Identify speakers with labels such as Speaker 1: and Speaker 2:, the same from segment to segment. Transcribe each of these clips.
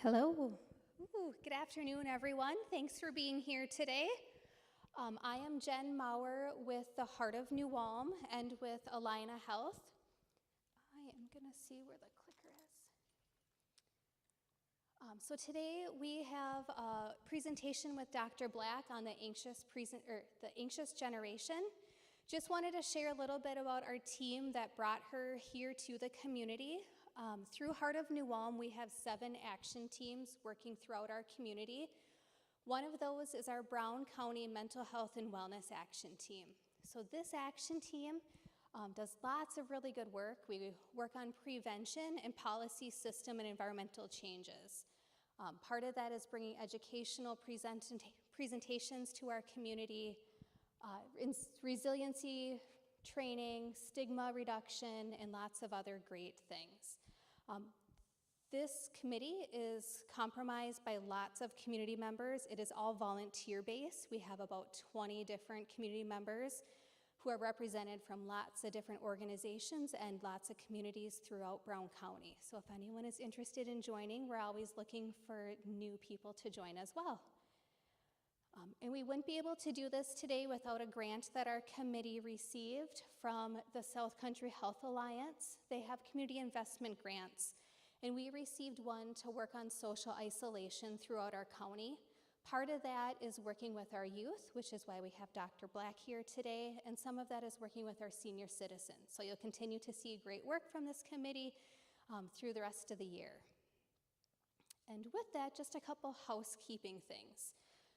Speaker 1: Hello. Good afternoon, everyone. Thanks for being here today. I am Jen Maurer with the Heart of New Ulm and with Allina Health. I am going to see where the clicker is. So today we have a presentation with Dr. Black on the anxious generation. Just wanted to share a little bit about our team that brought her here to the community. Through Heart of New Ulm, we have 7 action teams working throughout our community. One of those is our Brown County Mental Health and Wellness Action Team. So this action team does lots of really good work. We work on prevention and policy, system, and environmental changes. Part of that is bringing educational presentations to our community, resiliency training, stigma reduction, and lots of other great things. This committee is comprised by lots of community members. It is all volunteer-based. We have about 20 different community members who are represented from lots of different organizations and lots of communities throughout Brown County. So if anyone is interested in joining, we're always looking for new people to join as well. And we wouldn't be able to do this today without a grant that our committee received from the South Country Health Alliance. They have community investment grants, and we received one to work on social isolation throughout our county. Part of that is working with our youth, which is why we have Dr. Black here today, and some of that is working with our senior citizens. So you'll continue to see great work from this committee through the rest of the year. And with that, just a couple housekeeping things.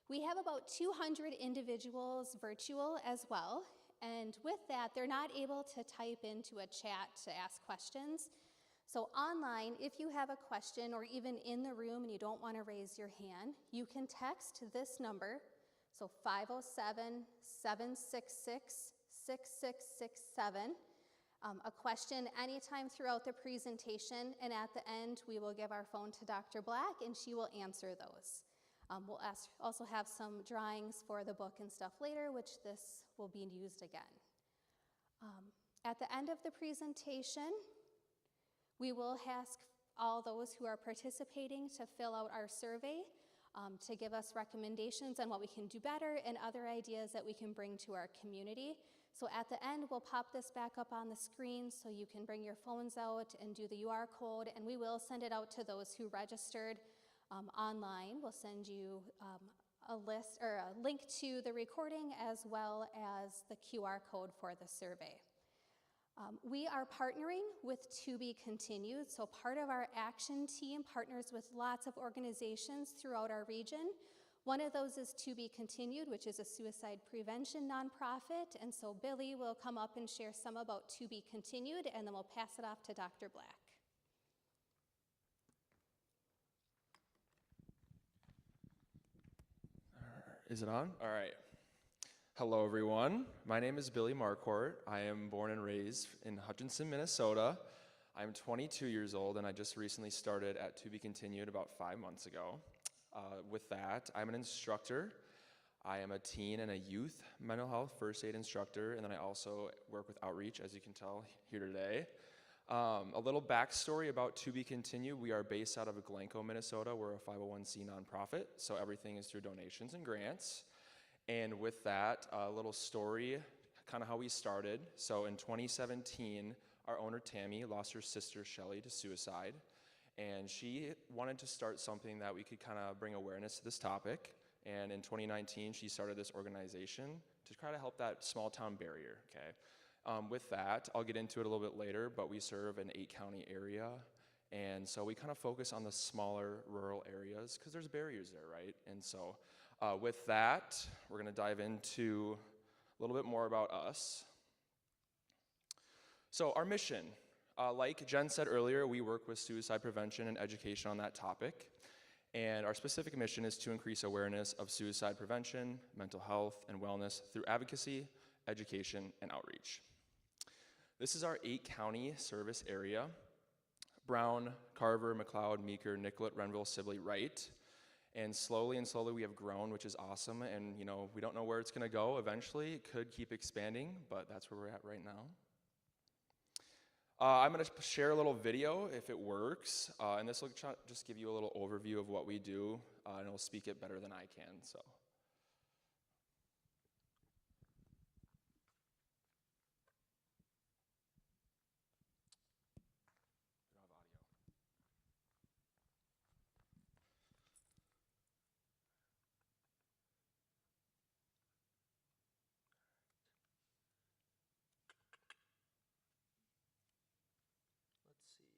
Speaker 1: We have about 200 individuals virtual as well, and with that, they're not able to type into a chat to ask questions. So online, if you have a question, or even in the room and you don't want to raise your hand, you can text this number, so 507-766-6667, a question anytime throughout the presentation, and at the end, we will give our phone to Dr. Black, and she will answer those. We'll also have some drawings for the book and stuff later, which this will be used again. At the end of the presentation, we will ask all those who are participating to fill out our survey to give us recommendations on what we can do better and other ideas that we can bring to our community. So at the end, we'll pop this back up on the screen so you can bring your phones out and do the UR code, and we will send it out to those who registered online. We'll send you a list or a link to the recording as well as the QR code for the survey. We are partnering with To Be Continued, so part of our action team partners with lots of organizations throughout our region. One of those is To Be Continued, which is a suicide prevention nonprofit, and so Billy will come up and share some about To Be Continued, and then we'll pass it off to Dr. Black.
Speaker 2: Is it on? All right. Hello, everyone. My name is Billy Marquardt. I am born and raised in Hutchinson, Minnesota. I'm 22 years old, and I just recently started at To Be Continued about 5 months ago. With that, I'm an instructor. I am a teen and a youth mental health first aid instructor, and then I also work with outreach, as you can tell here today. A little backstory about To Be Continued. We are based out of Glencoe, Minnesota. We're a 501c nonprofit, so everything is through donations and grants. And with that, a little story, kind of how we started. So in 2017, our owner, Tammy, lost her sister, Shelly, to suicide. And she wanted to start something that we could kind of bring awareness to this topic. And in 2019, she started this organization to try to help that small town barrier, okay? With that, I'll get into it a little bit later, but we serve an 8-county area, and so we kind of focus on the smaller rural areas because there's barriers there, right? And so with that, we're going to dive into a little bit more about us. So our mission, like Jen said earlier, we work with suicide prevention and education on that topic, and our specific mission is to increase awareness of suicide prevention, mental health, and wellness through advocacy, education, and outreach. This is our 8-county service area: Brown, Carver, McLeod, Meeker, Nicollet, Renville, Sibley, Wright. And slowly we have grown, which is awesome. And we don't know where it's gonna go eventually. It could keep expanding, but that's where we're at right now. I'm going to share a little video if it works, and this will just give you a little overview of what we do, and it'll speak it better than I can. So. Let's see.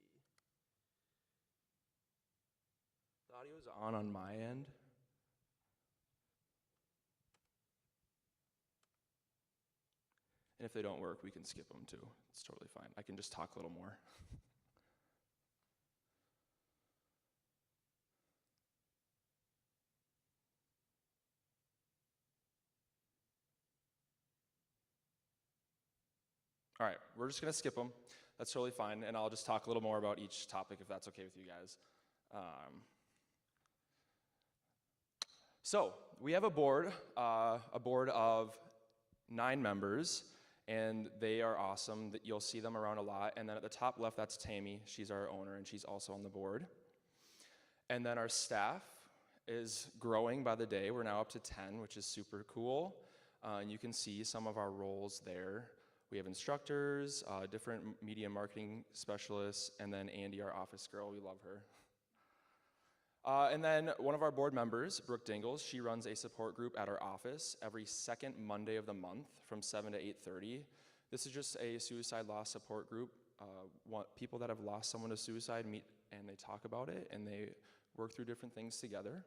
Speaker 2: The audio is on my end. And if they don't work, we can skip them too. It's totally fine. I can just talk a little more. All right, we're just going to skip them. That's totally fine, and I'll just talk a little more about each topic if that's okay with you guys. So we have a board of 9 members, and they are awesome. You'll see them around a lot. And then at the top left, that's Tammy. She's our owner, and she's also on the board. And then our staff is growing by the day. We're now up to 10, which is super cool. And you can see some of our roles there. We have instructors, different media marketing specialists, and then Andy, our office girl. We love her. And then one of our board members, Brooke Dingles, she runs a support group at our office every second Monday of the month from 7 to 8:30. This is just a suicide loss support group. People that have lost someone to suicide meet and they talk about it and they work through different things together.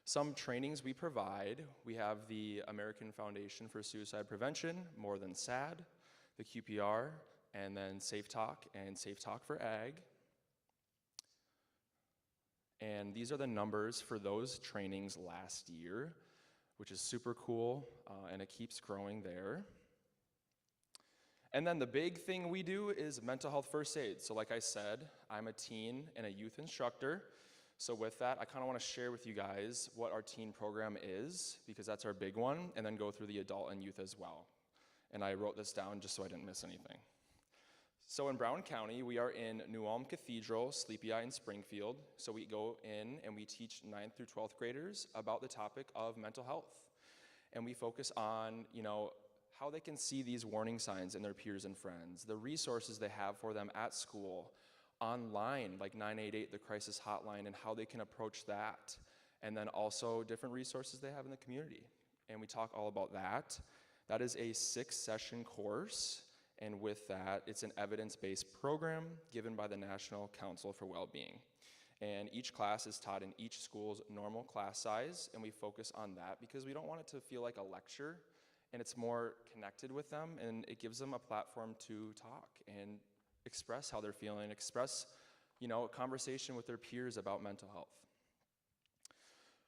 Speaker 2: Some trainings we provide, we have the American Foundation for Suicide Prevention, More Than SAD, the QPR, and then Safe Talk and Safe Talk for Ag. And these are the numbers for those trainings last year, which is super cool, and it keeps growing there. And then the big thing we do is mental health first aid. So like I said, I'm a teen and a youth instructor. So with that, I kind of want to share with you guys what our teen program is, because that's our big one, and then go through the adult and youth as well. And I wrote this down just so I didn't miss anything. So in Brown County, we are in New Ulm Cathedral, Sleepy Eye, and Springfield. So we go in and we teach 9th through 12th graders about the topic of mental health. And we focus on, how they can see these warning signs in their peers and friends, the resources they have for them at school, online, like 988, the crisis hotline, and how they can approach that. And then also different resources they have in the community. And we talk all about that. That is a 6-session course. And with that, it's an evidence-based program given by the National Council for Wellbeing. And each class is taught in each school's normal class size, and we focus on that because we don't want it to feel like a lecture, and it's more connected with them, and it gives them a platform to talk and express how they're feeling, express, a conversation with their peers about mental health.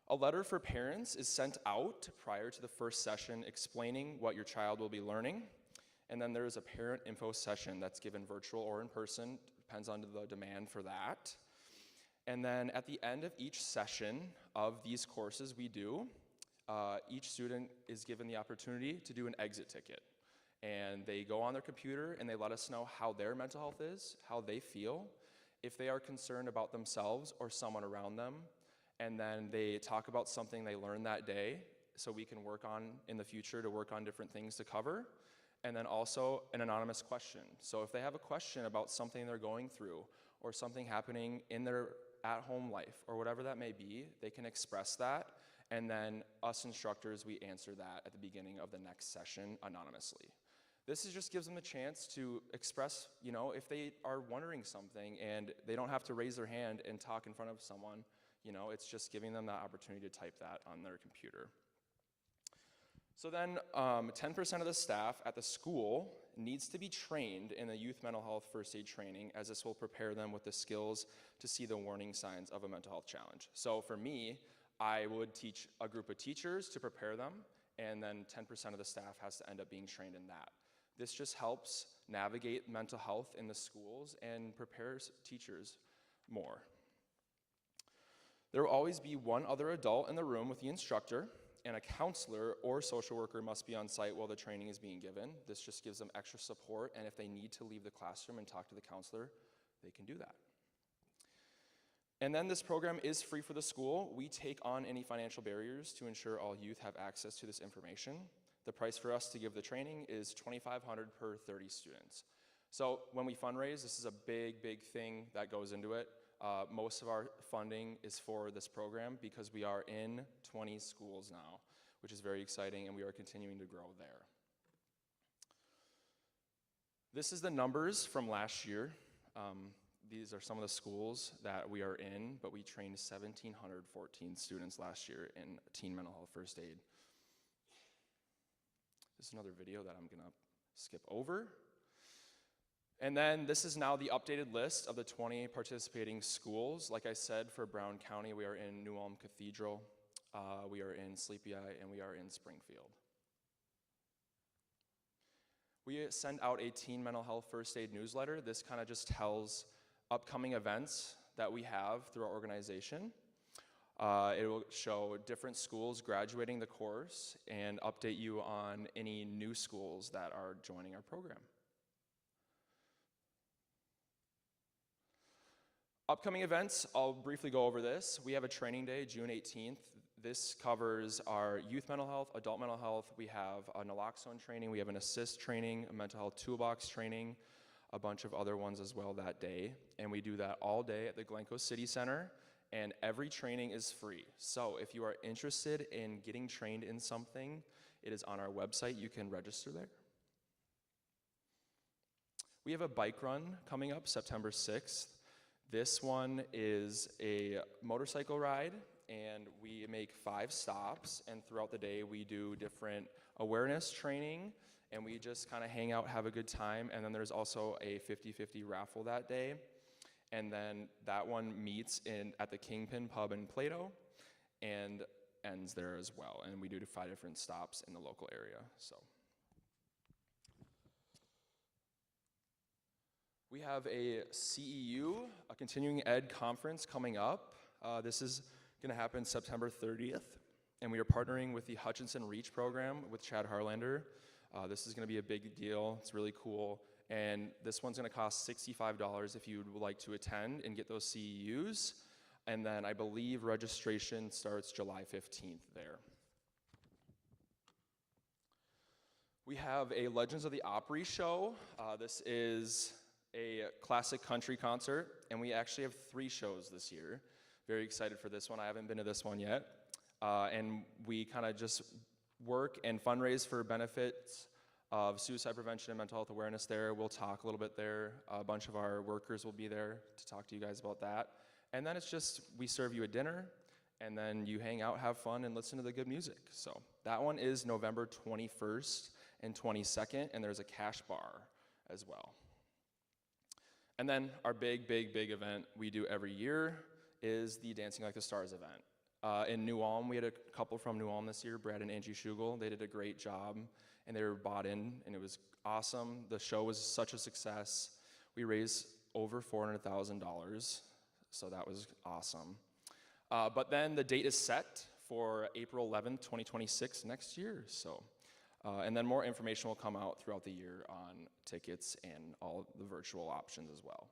Speaker 2: A letter for parents is sent out prior to the first session explaining what your child will be learning. And then there is a parent info session that's given virtual or in person, depends on the demand for that. And then at the end of each session of these courses we do, each student is given the opportunity to do an exit ticket. And they go on their computer and they let us know how their mental health is, how they feel, if they are concerned about themselves or someone around them. And then they talk about something they learned that day so we can work on in the future to work on different things to cover. And then also an anonymous question. So if they have a question about something they're going through or something happening in their at-home life or whatever that may be, they can express that. And then us instructors, we answer that at the beginning of the next session anonymously. This just gives them a chance to express, if they are wondering something and they don't have to raise their hand and talk in front of someone, it's just giving them that opportunity to type that on their computer. So then 10% of the staff at the school needs to be trained in the youth mental health first aid training, as this will prepare them with the skills to see the warning signs of a mental health challenge. So for me, I would teach a group of teachers to prepare them, and then 10% of the staff has to end up being trained in that. This just helps navigate mental health in the schools and prepares teachers more. There will always be one other adult in the room with the instructor, and a counselor or social worker must be on site while the training is being given. This just gives them extra support, and if they need to leave the classroom and talk to the counselor, they can do that. And then this program is free for the school. We take on any financial barriers to ensure all youth have access to this information. The price for us to give the training is $2,500 per 30 students. So when we fundraise, this is a big, big thing that goes into it. Most of our funding is for this program because we are in 20 schools now, which is very exciting, and we are continuing to grow there. This is the numbers from last year. These are some of the schools that we are in, but we trained 1,714 students last year in teen mental health first aid. This is another video that I'm gonna skip over. And then this is now the updated list of the 20 participating schools. Like I said, for Brown County, we are in New Ulm Cathedral, we are in Sleepy Eye, and we are in Springfield. We send out a teen mental health first aid newsletter. This kind of just tells upcoming events that we have through our organization. It will show different schools graduating the course and update you on any new schools that are joining our program. Upcoming events, I'll briefly go over this. We have a training day, June 18th. This covers our youth mental health, adult mental health. We have a naloxone training, we have an assist training, a mental health toolbox training, a bunch of other ones as well that day. And we do that all day at the Glencoe City Center, and every training is free. So if you are interested in getting trained in something, it is on our website. You can register there. We have a bike run coming up September 6th. This one is a motorcycle ride, and we make 5 stops, and throughout the day we do different awareness training, and we just kind of hang out, have a good time. And then there's also a 50-50 raffle that day, and then that one meets at the Kingpin Pub in Plato and ends there as well, and we do 5 different stops in the local area. So we have a CEU, a continuing ed conference coming up. This is gonna happen September 30th, and we are partnering with the Hutchinson Reach program with Chad Harlander. This is gonna be a big deal. It's really cool. And this one's gonna cost $65 if you would like to attend and get those CEUs. And then I believe registration starts July 15th there. We have a Legends of the Opry show. This is a classic country concert, and we actually have 3 shows this year. Very excited for this one. I haven't been to this one yet. And we kind of just work and fundraise for benefits of suicide prevention and mental health awareness there. We'll talk a little bit there. A bunch of our workers will be there to talk to you guys about that. And then it's just, we serve you a dinner, and then you hang out, have fun, and listen to the good music. So that one is November 21st and 22nd, and there's a cash bar as well. And then our big, big, big event we do every year is the Dancing Like the Stars event. In New Ulm, we had a couple from New Ulm this year, Brad and Angie Schugel. They did a great job, and they were bought in, and it was awesome. The show was such a success. We raised over $400,000, so that was awesome. But then the date is set for April 11th, 2026, next year. So, and then more information will come out throughout the year on tickets and all the virtual options as well.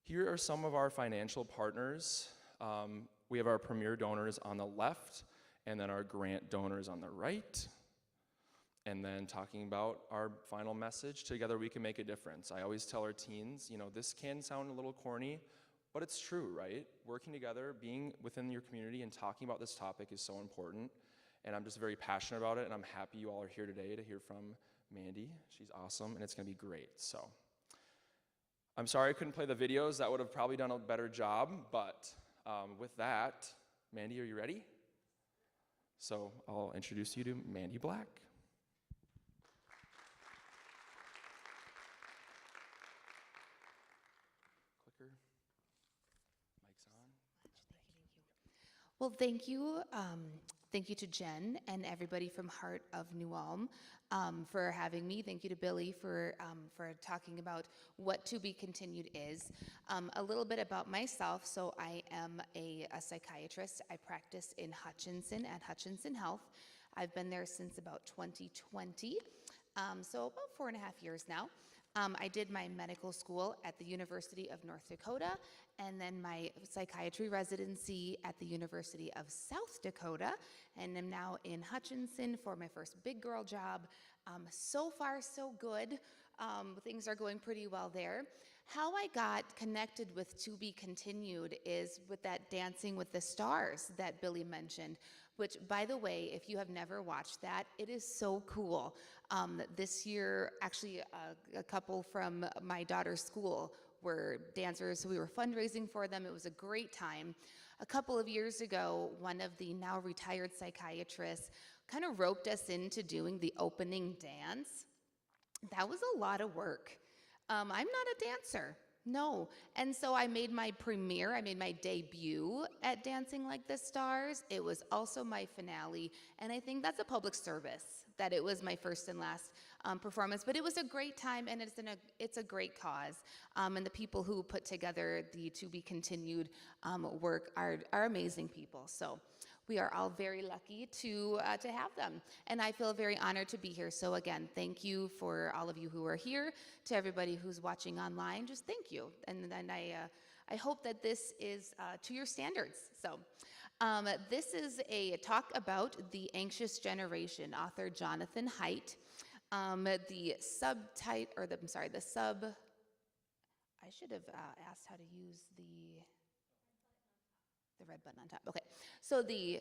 Speaker 2: Here are some of our financial partners. We have our premier donors on the left, and then our grant donors on the right. And then talking about our final message, together we can make a difference. I always tell our teens, you know, this can sound a little corny, but it's true, right? Working together, being within your community and talking about this topic is so important. And I'm just very passionate about it, and I'm happy you all are here today to hear from Mandy. She's awesome, and it's gonna be great, so. I'm sorry I couldn't play the videos. That would have probably done a better job, but with that, Mandy, are you ready? So I'll introduce you to Mandy Black. Clicker, mic's on.
Speaker 3: Well, thank you. Thank you to Jen and everybody from Heart of New Ulm for having me. Thank you to Billy for talking about what To Be Continued is. A little bit about myself. So I am a psychiatrist. I practice in Hutchinson at Hutchinson Health. I've been there since about 2020, so about 4.5 years now. I did my medical school at the University of North Dakota, and then my psychiatry residency at the University of South Dakota, and I'm now in Hutchinson for my first big girl job. So far, so good. Things are going pretty well there. How I got connected with To Be Continued is with that Dancing with the Stars that Billy mentioned, which, by the way, if you have never watched that, it is so cool. This year, actually, a couple from my daughter's school were dancers, so we were fundraising for them. It was a great time. A couple of years ago, one of the now retired psychiatrists kind of roped us into doing the opening dance. That was a lot of work. I'm not a dancer, no. And so I made my debut at Dancing Like the Stars. It was also my finale, and I think that's a public service that it was my first and last performance. But it was a great time, and it's a great cause. And the people who put together the To Be Continued work are amazing people. So we are all very lucky to have them, and I feel very honored to be here. So again, thank you for all of you who are here. To everybody who's watching online, just thank you, and I hope that this is to your standards. So this is a talk about the anxious generation, author Jonathan Haidt. The subtitle, or the sub. I should have asked how to use the red button on top. Okay, so is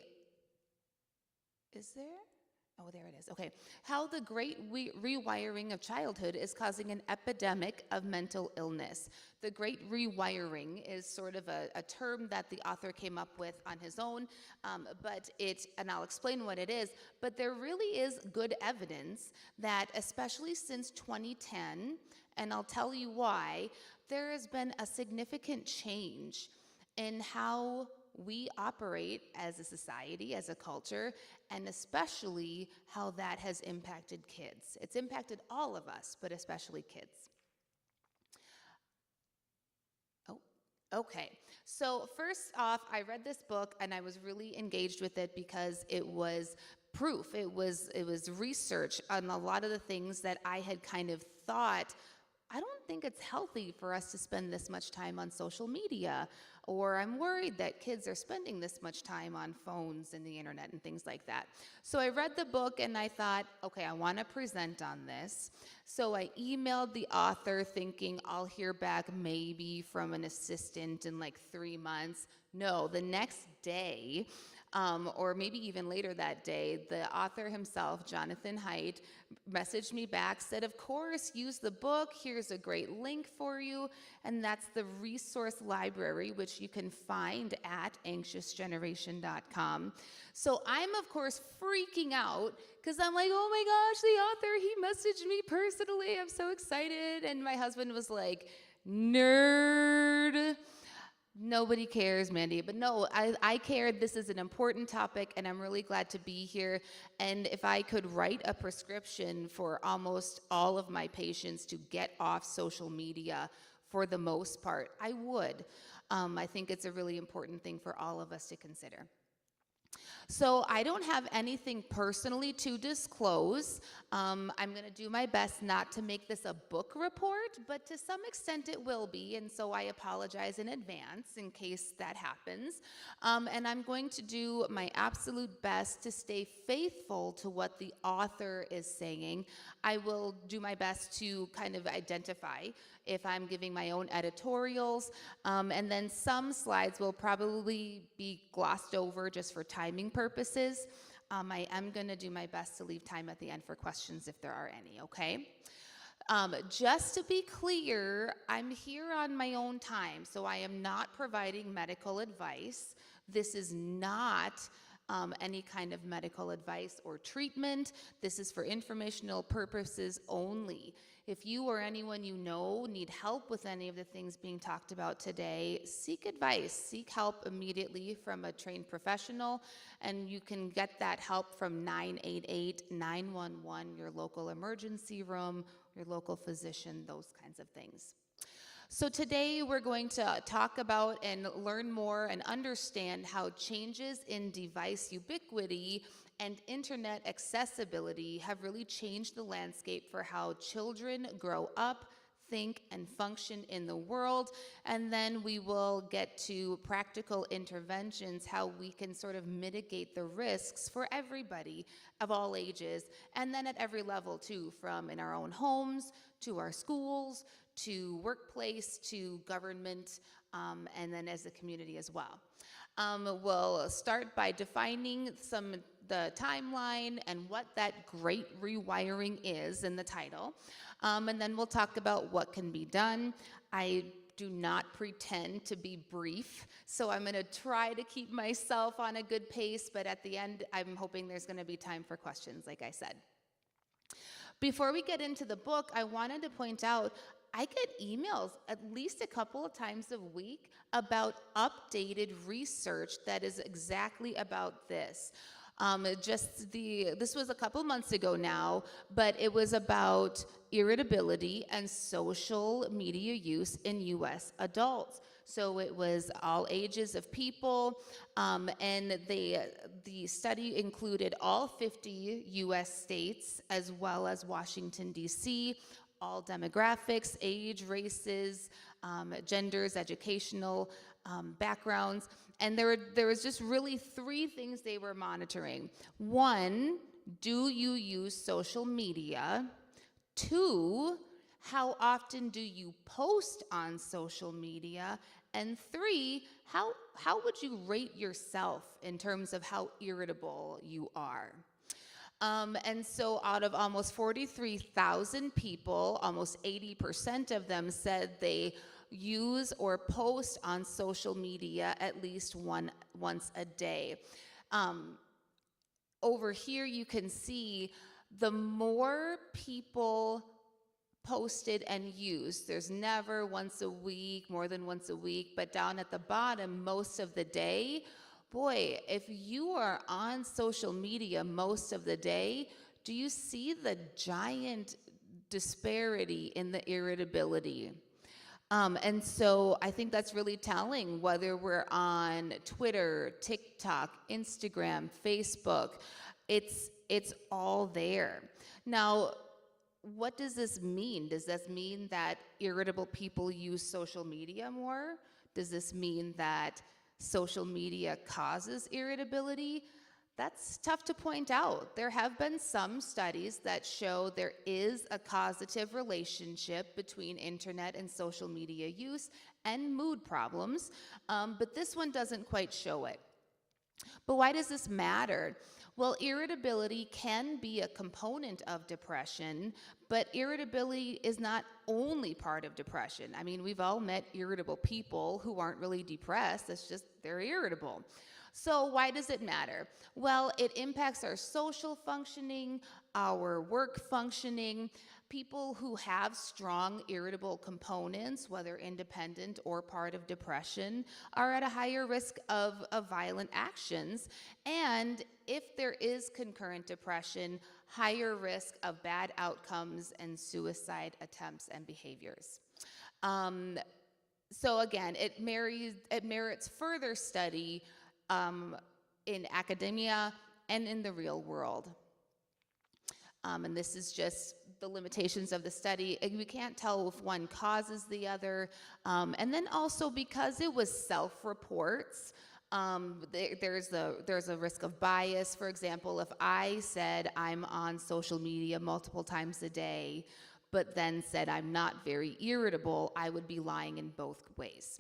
Speaker 3: there? Oh, there it is. Okay. How the great rewiring of childhood is causing an epidemic of mental illness. The great rewiring is sort of a term that the author came up with on his own, and I'll explain what it is, but there really is good evidence that, especially since 2010, and I'll tell you why, there has been a significant change in how we operate as a society, as a culture, and especially how that has impacted kids. It's impacted all of us, but especially kids. Oh, okay. So first off, I read this book and I was really engaged with it because it was proof. It was research on a lot of the things that I had kind of thought, I don't think it's healthy for us to spend this much time on social media, or I'm worried that kids are spending this much time on phones and the internet and things like that. So I read the book and I thought, okay, I want to present on this. So I emailed the author thinking I'll hear back maybe from an assistant in like 3 months. No, the next day, or maybe even later that day, the author himself, Jonathan Haidt, messaged me back, said, of course, use the book. Here's a great link for you. And that's the resource library, which you can find at anxiousgeneration.com. So I'm, of course, freaking out because I'm like, oh my gosh, the author, he messaged me personally. I'm so excited. And my husband was like, nerd. Nobody cares, Mandy. But no, I cared. This is an important topic, and I'm really glad to be here. And if I could write a prescription for almost all of my patients to get off social media for the most part, I would. I think it's a really important thing for all of us to consider. So I don't have anything personally to disclose. I'm going to do my best not to make this a book report, but to some extent it will be, and so I apologize in advance in case that happens. And I'm going to do my absolute best to stay faithful to what the author is saying. I will do my best to kind of identify if I'm giving my own editorials, and then some slides will probably be glossed over just for timing purposes. I am going to do my best to leave time at the end for questions if there are any, okay? Just to be clear, I'm here on my own time, so I am not providing medical advice. This is not any kind of medical advice or treatment. This is for informational purposes only. If you or anyone you know need help with any of the things being talked about today, seek advice, seek help immediately from a trained professional, and you can get that help from 988-911, your local emergency room, your local physician, those kinds of things. So today we're going to talk about and learn more and understand how changes in device ubiquity and internet accessibility have really changed the landscape for how children grow up, think, and function in the world. And then we will get to practical interventions, how we can sort of mitigate the risks for everybody of all ages, and then at every level too, from in our own homes to our schools, to workplace, to government, and then as a community as well. We'll start by defining the timeline and what that great rewiring is in the title. And then we'll talk about what can be done. I do not pretend to be brief, so I'm going to try to keep myself on a good pace, but at the end, I'm hoping there's going to be time for questions, like I said. Before we get into the book, I wanted to point out I get emails at least a couple of times a week about updated research that is exactly about this. This was a couple months ago now, but it was about irritability and social media use in U.S. adults. So it was all ages of people, and the study included all 50 U.S. states as well as Washington, D.C., all demographics, age, races, genders, educational backgrounds. And there was just really three things they were monitoring. One, do you use social media? Two, how often do you post on social media? And three, how would you rate yourself in terms of how irritable you are? And so out of almost 43,000 people, almost 80% of them said they use or post on social media at least once a day. Over here you can see the more people posted and used, there's never once a week, more than once a week, but down at the bottom most of the day, boy, if you are on social media most of the day, do you see the giant disparity in the irritability? And so I think that's really telling, whether we're on Twitter, TikTok, Instagram, Facebook, it's all there. Now, what does this mean? Does this mean that irritable people use social media more? Does this mean that social media causes irritability? That's tough to point out. There have been some studies that show there is a causative relationship between internet and social media use and mood problems, but this one doesn't quite show it. But why does this matter? Well, irritability can be a component of depression, but irritability is not only part of depression. I mean, we've all met irritable people who aren't really depressed, it's just they're irritable. So why does it matter? Well, it impacts our social functioning, our work functioning. People who have strong irritable components, whether independent or part of depression, are at a higher risk of violent actions. And if there is concurrent depression, higher risk of bad outcomes and suicide attempts and behaviors. So again, it merits further study in academia and in the real world. And this is just the limitations of the study. We can't tell if one causes the other. And then also because it was self-reports, there's a risk of bias. For example, if I said I'm on social media multiple times a day, but then said I'm not very irritable, I would be lying in both ways.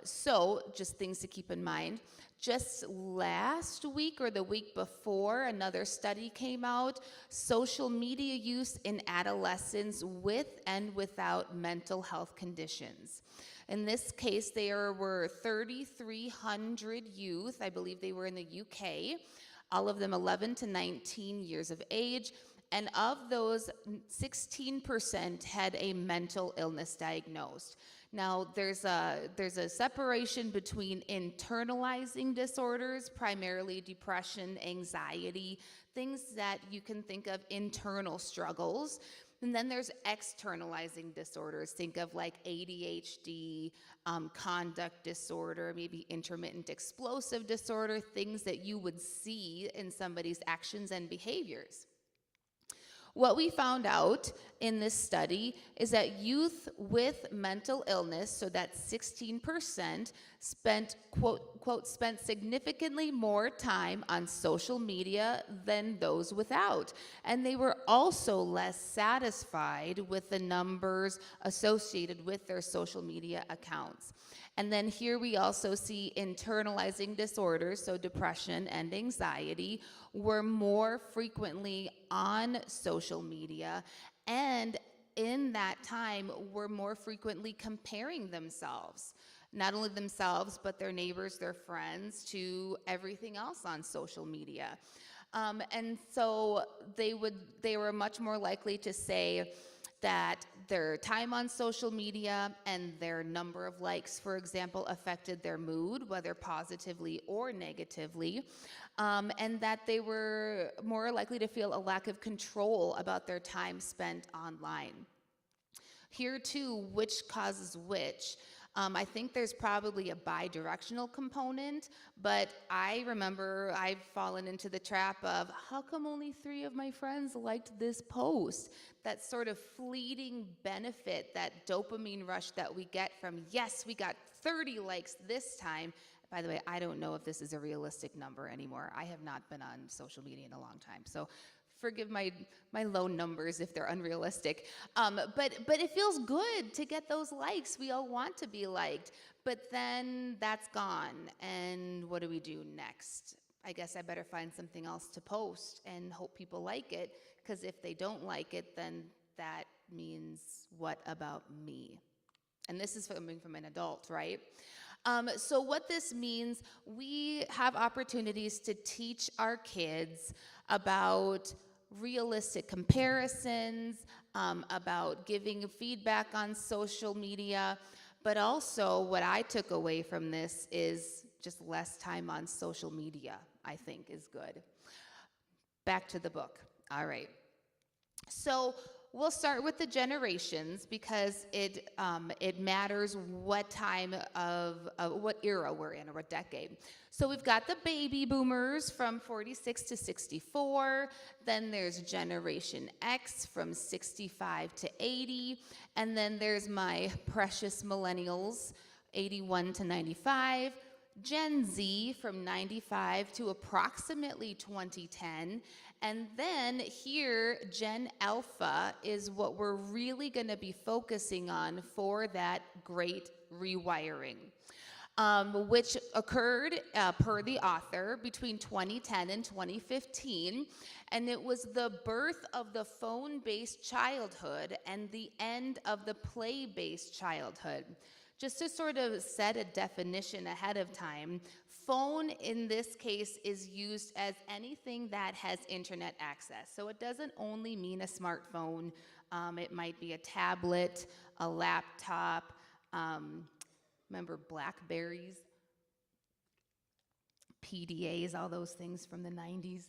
Speaker 3: So just things to keep in mind. Just last week or the week before, another study came out, social media use in adolescents with and without mental health conditions. In this case, there were 3,300 youth, I believe they were in the UK, all of them 11 to 19 years of age, And of those, 16% had a mental illness diagnosed. Now, there's a separation between internalizing disorders, primarily depression, anxiety, things that you can think of internal struggles. And then there's externalizing disorders. Think of like ADHD, conduct disorder, maybe intermittent explosive disorder, things that you would see in somebody's actions and behaviors. What we found out in this study is that youth with mental illness, so that 16%, spent, quote, spent significantly more time on social media than those without. And they were also less satisfied with the numbers associated with their social media accounts. And then here we also see internalizing disorders, so depression and anxiety, were more frequently on social media, and in that time were more frequently comparing themselves, not only themselves, but their neighbors, their friends, to everything else on social media. And so they were much more likely to say that their time on social media and their number of likes, for example, affected their mood, whether positively or negatively, and that they were more likely to feel a lack of control about their time spent online. Here too, which causes which? I think there's probably a bi-directional component, but I remember I've fallen into the trap of, how come only 3 of my friends liked this post? That sort of fleeting benefit, that dopamine rush that we get from, yes, we got 30 likes this time. By the way, I don't know if this is a realistic number anymore. I have not been on social media in a long time, so forgive my low numbers if they're unrealistic. But it feels good to get those likes. We all want to be liked. But then that's gone. And what do we do next? I guess I better find something else to post and hope people like it, because if they don't like it, then that means, what about me? And this is coming from an adult, right? So what this means, we have opportunities to teach our kids about realistic comparisons, about giving feedback on social media, but also what I took away from this is just less time on social media, I think, is good. Back to the book. All right. So we'll start with the generations because it matters what time of what era we're in, or what decade. So we've got the baby boomers from 46 to 64. Then there's Generation X from 65 to 80. And then there's my precious millennials, 81 to 95. Gen Z from 95 to approximately 2010. And then here, Gen Alpha is what we're really going to be focusing on for that great rewiring, which occurred, per the author, between 2010 and 2015. And it was the birth of the phone-based childhood and the end of the play-based childhood. Just to sort of set a definition ahead of time, phone in this case is used as anything that has internet access. So it doesn't only mean a smartphone. It might be a tablet, a laptop. Remember Blackberries, PDAs, all those things from the 90s.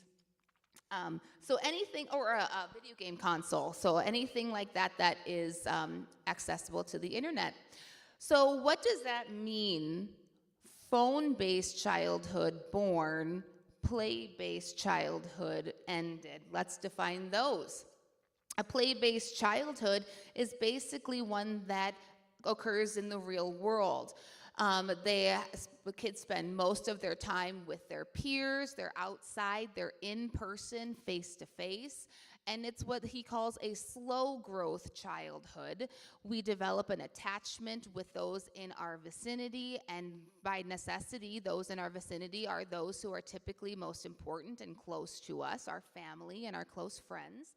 Speaker 3: So anything, or a video game console. So anything like that that is accessible to the internet. So what does that mean? Phone-based childhood born, play-based childhood ended. Let's define those. A play-based childhood is basically one that occurs in the real world. The kids spend most of their time with their peers, they're outside, they're in person, face-to-face. And it's what he calls a slow growth childhood. We develop an attachment with those in our vicinity, and by necessity, those in our vicinity are those who are typically most important and close to us, our family and our close friends.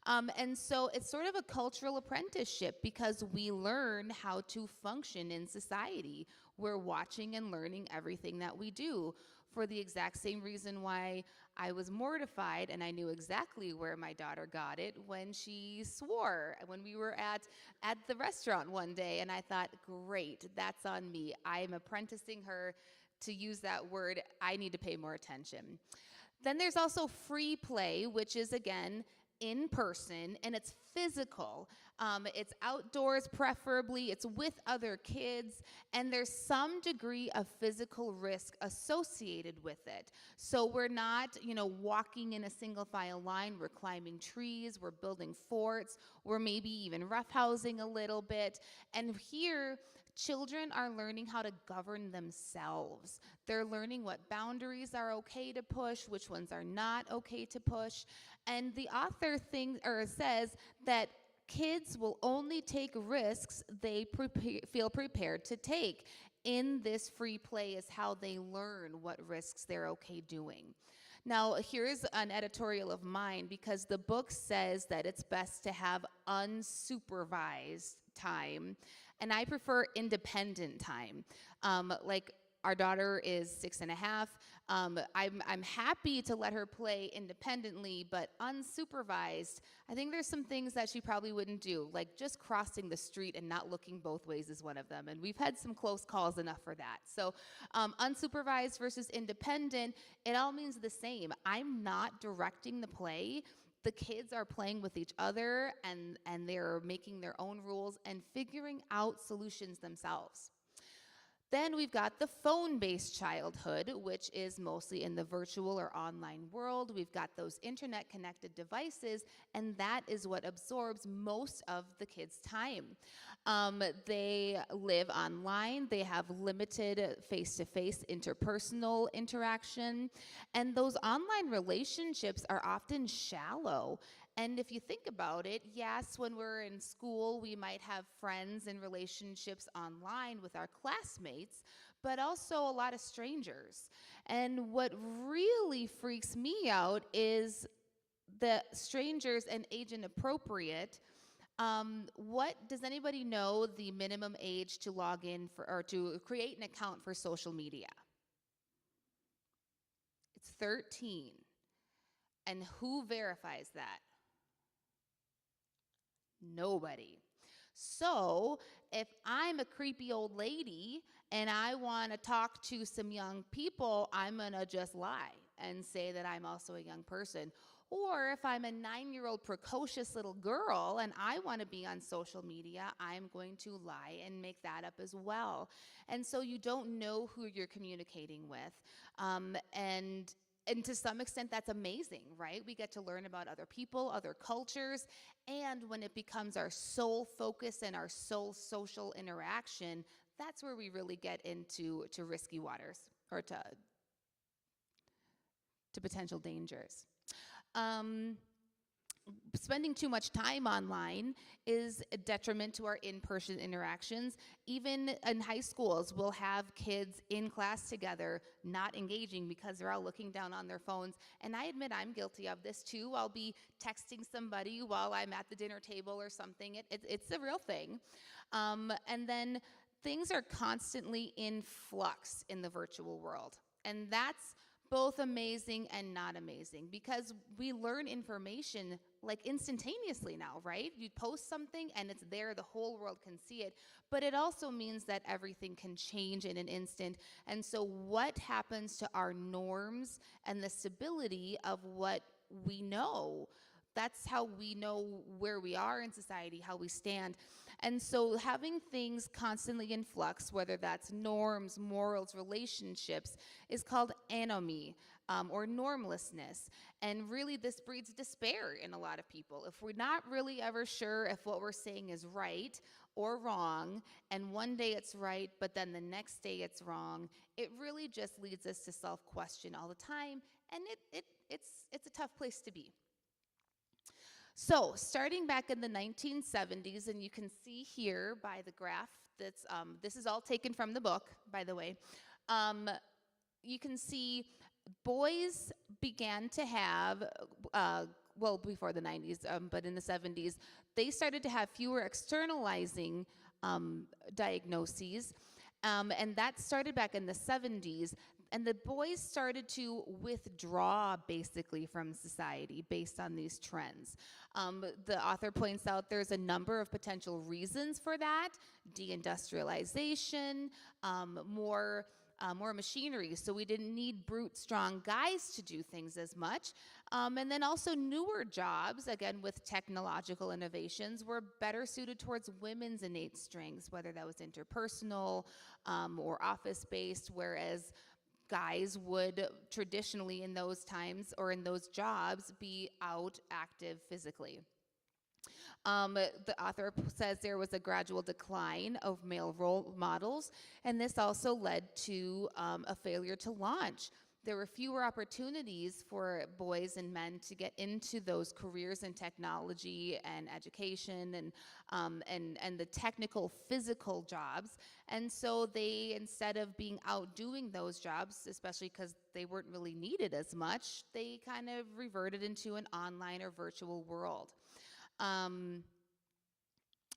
Speaker 3: And so it's sort of a cultural apprenticeship because we learn how to function in society. We're watching and learning everything that we do. for the exact same reason why I was mortified, and I knew exactly where my daughter got it when she swore when we were at the restaurant one day, and I thought, great, that's on me. I'm apprenticing her to use that word. I need to pay more attention. Then there's also free play, which is, again, in person, and it's physical. It's outdoors preferably, it's with other kids, and there's some degree of physical risk associated with it. So we're not, walking in a single file line, we're climbing trees, we're building forts, we're maybe even roughhousing a little bit. And here, children are learning how to govern themselves. They're learning what boundaries are okay to push, which ones are not okay to push. And the author says that kids will only take risks they feel prepared to take. In this free play is how they learn what risks they're okay doing. Now, here's an editorial of mine, because the book says that it's best to have unsupervised time, and I prefer independent time. Like, our daughter is 6.5. I'm happy to let her play independently, but unsupervised, I think there's some things that she probably wouldn't do, like just crossing the street and not looking both ways is one of them, and we've had some close calls enough for that. So unsupervised versus independent, it all means the same. I'm not directing the play. The kids are playing with each other, and they're making their own rules and figuring out solutions themselves. Then we've got the phone-based childhood, which is mostly in the virtual or online world. We've got those internet-connected devices, and that is what absorbs most of the kids' time. They live online. They have limited face-to-face interpersonal interaction, and those online relationships are often shallow. And if you think about it, yes, when we're in school, we might have friends and relationships online with our classmates, but also a lot of strangers. And what really freaks me out is the strangers and age inappropriate. Does anybody know the minimum age to log in or to create an account for social media? It's 13. And who verifies that? Nobody. So if I'm a creepy old lady and I want to talk to some young people, I'm going to just lie and say that I'm also a young person. Or if I'm a 9-year-old precocious little girl and I want to be on social media, I'm going to lie and make that up as well. And so you don't know who you're communicating with. And to some extent, that's amazing, right? We get to learn about other people, other cultures, and when it becomes our sole focus and our sole social interaction, that's where we really get into risky waters, or to potential dangers. Spending too much time online is a detriment to our in-person interactions. Even in high schools, we'll have kids in class together not engaging because they're all looking down on their phones. And I admit I'm guilty of this too. I'll be texting somebody while I'm at the dinner table or something. It's a real thing. And then things are constantly in flux in the virtual world. And that's both amazing and not amazing, because we learn information like instantaneously now, right? You post something and it's there, the whole world can see it, but it also means that everything can change in an instant. And so what happens to our norms and the stability of what we know? That's how we know where we are in society, how we stand. And so having things constantly in flux, whether that's norms, morals, relationships, is called anomie, or normlessness. And really this breeds despair in a lot of people. If we're not really ever sure if what we're saying is right or wrong, and one day it's right, but then the next day it's wrong, it really just leads us to self-question all the time, and it's a tough place to be. So starting back in the 1970s, and you can see here by the graph, this is all taken from the book, by the way, you can see boys began to have, well, before the 90s, but in the 70s, they started to have fewer externalizing diagnoses. And that started back in the 70s. the boys started to withdraw basically from society based on these trends. The author points out there's a number of potential reasons for that: deindustrialization, more machinery, so we didn't need brute strong guys to do things as much. And then also newer jobs, again with technological innovations, were better suited towards women's innate strengths, whether that was interpersonal or office-based, whereas guys would traditionally in those times or in those jobs be out active physically. The author says there was a gradual decline of male role models, and this also led to a failure to launch. There were fewer opportunities for boys and men to get into those careers in technology and education and the technical, physical jobs. And so they, instead of being out doing those jobs, especially because they weren't really needed as much, they kind of reverted into an online or virtual world.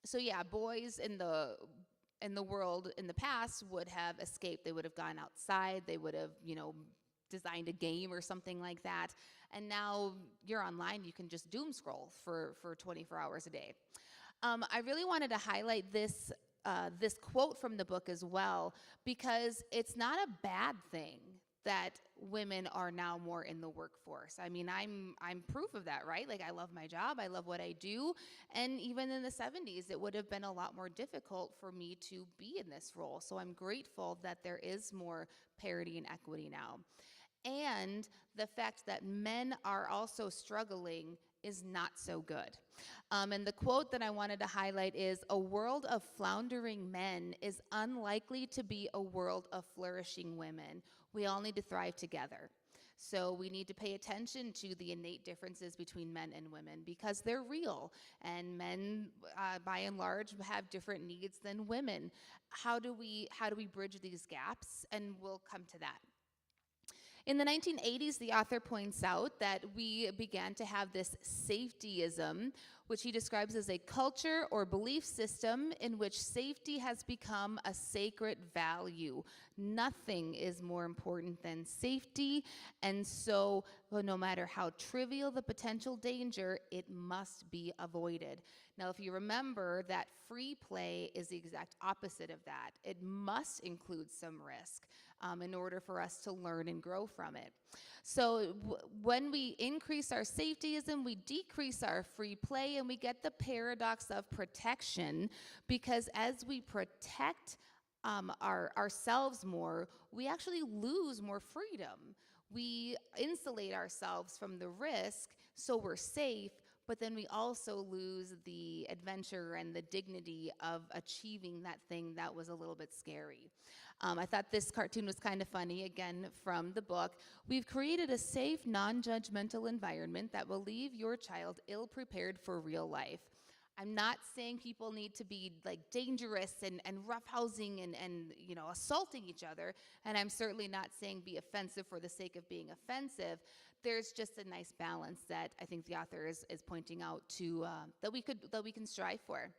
Speaker 3: So yeah, boys in the world in the past would have escaped. They would have gone outside. They would have, designed a game or something like that. And now you're online. You can just doom scroll for 24 hours a day. I really wanted to highlight this quote from the book as well, because it's not a bad thing that women are now more in the workforce. I mean, I'm proof of that, right? Like, I love my job, I love what I do, and even in the 70s, it would have been a lot more difficult for me to be in this role. So I'm grateful that there is more parity and equity now. And the fact that men are also struggling is not so good. And the quote that I wanted to highlight is, "A world of floundering men is unlikely to be a world of flourishing women. We all need to thrive together." So we need to pay attention to the innate differences between men and women, because they're real, and men, by and large, have different needs than women. How do we bridge these gaps? And we'll come to that. In the 1980s, the author points out that we began to have this safetyism, which he describes as a culture or belief system in which safety has become a sacred value. Nothing is more important than safety, and so no matter how trivial the potential danger, it must be avoided. Now, if you remember, that free play is the exact opposite of that. It must include some risk in order for us to learn and grow from it. So when we increase our safetyism, we decrease our free play, and we get the paradox of protection, because as we protect ourselves more, we actually lose more freedom. We insulate ourselves from the risk, so we're safe, but then we also lose the adventure and the dignity of achieving that thing that was a little bit scary. I thought this cartoon was kind of funny, again, from the book. "We've created a safe, non-judgmental environment that will leave your child ill-prepared for real life." I'm not saying people need to be like dangerous and roughhousing and assaulting each other, and I'm certainly not saying be offensive for the sake of being offensive. There's just a nice balance that I think the author is pointing out to that we can strive for.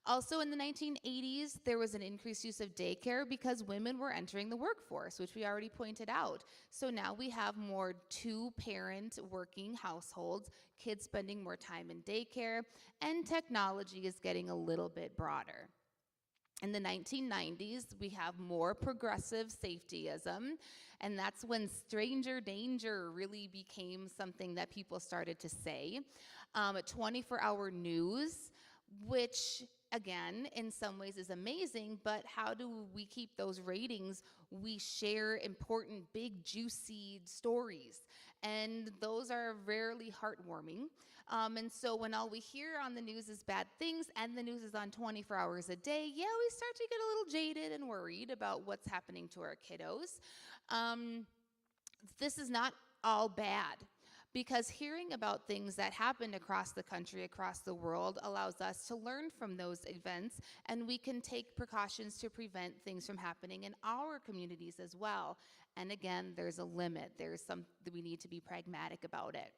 Speaker 3: Also, in the 1980s, there was an increased use of daycare because women were entering the workforce, which we already pointed out. So now we have more two-parent working households, kids spending more time in daycare, and technology is getting a little bit broader. In the 1990s, we have more progressive safetyism, and that's when stranger danger really became something that people started to say. 24-hour news, which again, in some ways is amazing, but how do we keep those ratings? We share important, big, juicy stories, and those are rarely heartwarming. And so when all we hear on the news is bad things, and the news is on 24 hours a day, yeah, we start to get a little jaded and worried about what's happening to our kiddos. This is not all bad, because hearing about things that happened across the country, across the world, allows us to learn from those events, and we can take precautions to prevent things from happening in our communities as well. And again, there's a limit. We need to be pragmatic about it.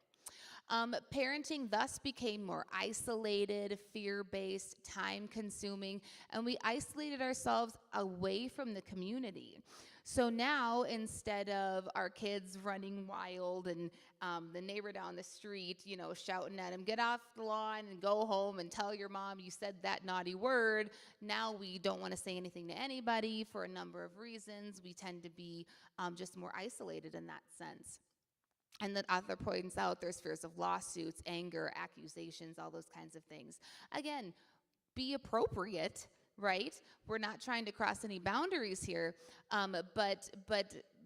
Speaker 3: Parenting thus became more isolated, fear-based, time-consuming, and we isolated ourselves away from the community. So now, instead of our kids running wild and the neighbor down the street, shouting at them, get off the lawn and go home and tell your mom you said that naughty word, now we don't want to say anything to anybody for a number of reasons. We tend to be just more isolated in that sense. And the author points out there's fears of lawsuits, anger, accusations, all those kinds of things. Again, be appropriate, right? We're not trying to cross any boundaries here, but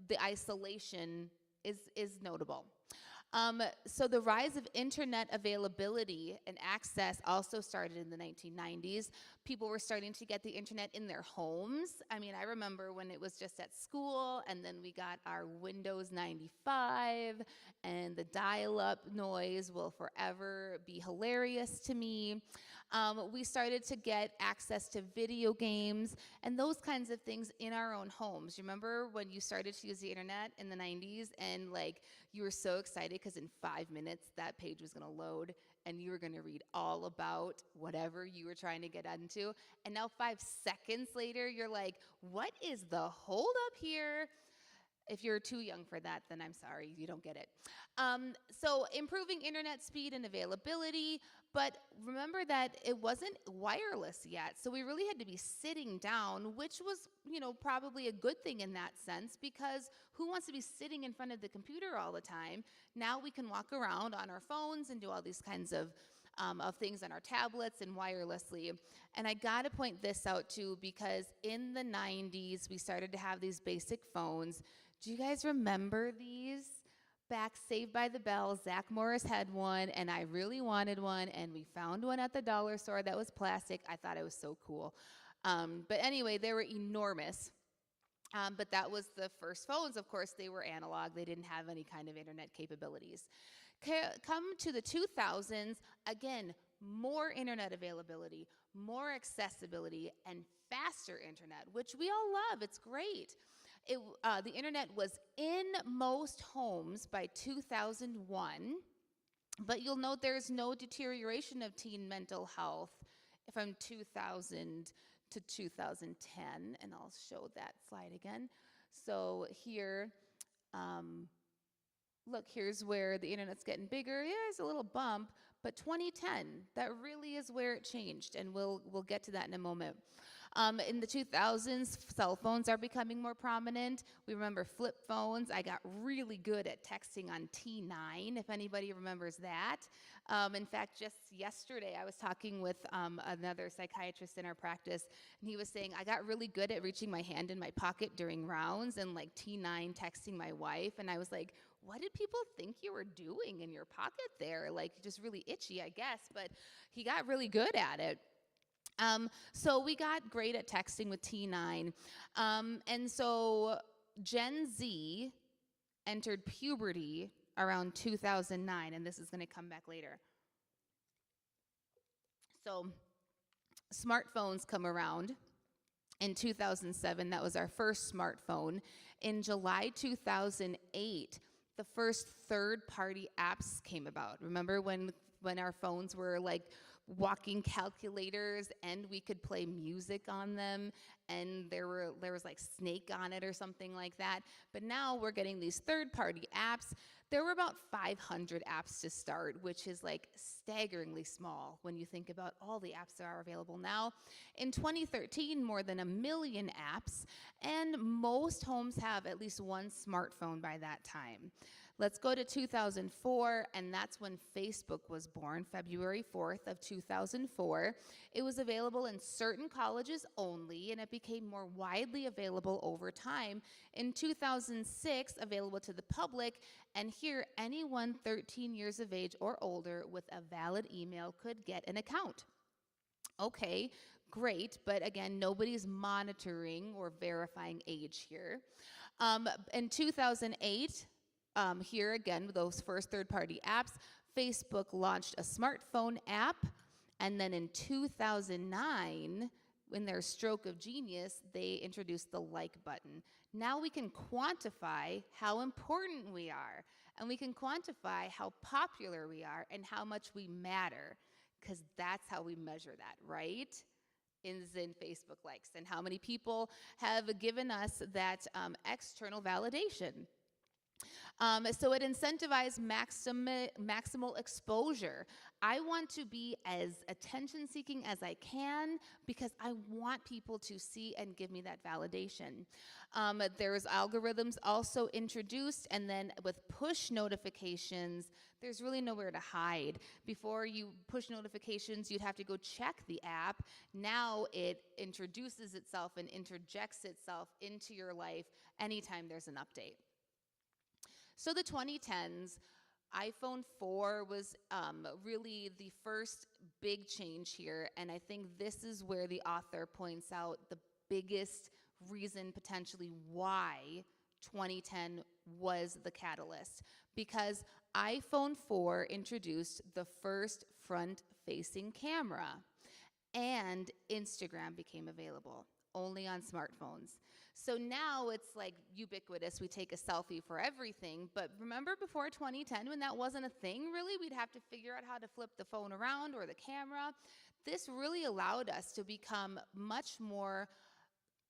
Speaker 3: the isolation is notable. So the rise of internet availability and access also started in the 1990s. People were starting to get the internet in their homes. I mean, I remember when it was just at school, and then we got our Windows 95, and the dial-up noise will forever be hilarious to me. We started to get access to video games and those kinds of things in our own homes. You remember when you started to use the internet in the 90s, and like you were so excited because in 5 minutes that page was going to load and you were going to read all about whatever you were trying to get into. And now 5 seconds later, you're like, what is the holdup here? If you're too young for that, then I'm sorry, you don't get it. So improving internet speed and availability, but remember that it wasn't wireless yet. So we really had to be sitting down, which was, probably a good thing in that sense, because who wants to be sitting in front of the computer all the time? Now we can walk around on our phones and do all these kinds of things on our tablets and wirelessly. And I gotta point this out too, because in the 90s, we started to have these basic phones. Do you guys remember these? Back Saved by the Bell, Zach Morris had one, and I really wanted one, and we found one at the dollar store that was plastic. I thought it was so cool. But anyway, they were enormous. But that was the first phones. Of course, they were analog. They didn't have any kind of internet capabilities. Come to the 2000s, again, more internet availability, more accessibility, and faster internet, which we all love. It's great. The internet was in most homes by 2001, but you'll note there's no deterioration of teen mental health from 2000 to 2010, and I'll show that slide again. So here, look, here's where the internet's getting bigger. Yeah, there's a little bump, but 2010, that really is where it changed, and we'll get to that in a moment. In the 2000s, cell phones are becoming more prominent. We remember flip phones. I got really good at texting on T9, if anybody remembers that. In fact, just yesterday, I was talking with another psychiatrist in our practice, and he was saying, I got really good at reaching my hand in my pocket during rounds and like T9 texting my wife, and I was like, what did people think you were doing in your pocket there? Like, just really itchy, I guess, but he got really good at it. So we got great at texting with T9. And so Gen Z entered puberty around 2009, and this is going to come back later. So smartphones come around. In 2007, that was our first smartphone. In July 2008, the first third-party apps came about. Remember when our phones were like walking calculators and we could play music on them, and there was like Snake on it or something like that. But now we're getting these third-party apps. There were about 500 apps to start, which is like staggeringly small when you think about all the apps that are available now. In 2013, more than 1 million apps, and most homes have at least one smartphone by that time. Let's go to 2004, and that's when Facebook was born, February 4th of 2004. It was available in certain colleges only, and it became more widely available over time. In 2006, available to the public, and here anyone 13 years of age or older with a valid email could get an account. Okay, great, but again, nobody's monitoring or verifying age here. In 2008, here again, with those first third-party apps, Facebook launched a smartphone app, and then in 2009, in their stroke of genius, they introduced the like button. Now we can quantify how important we are, and we can quantify how popular we are and how much we matter, because that's how we measure that, right? is in Facebook likes and how many people have given us that external validation. So it incentivized maximal exposure. I want to be as attention-seeking as I can because I want people to see and give me that validation. There's algorithms also introduced, and then with push notifications, there's really nowhere to hide. Before you push notifications, you'd have to go check the app. Now it introduces itself and interjects itself into your life anytime there's an update. So the 2010s, iPhone 4 was really the first big change here, and I think this is where the author points out the biggest reason potentially why 2010 was the catalyst, because iPhone 4 introduced the first front-facing camera, and Instagram became available only on smartphones. So now it's like ubiquitous. We take a selfie for everything. But remember before 2010 when that wasn't a thing, really? We'd have to figure out how to flip the phone around or the camera. This really allowed us to become much more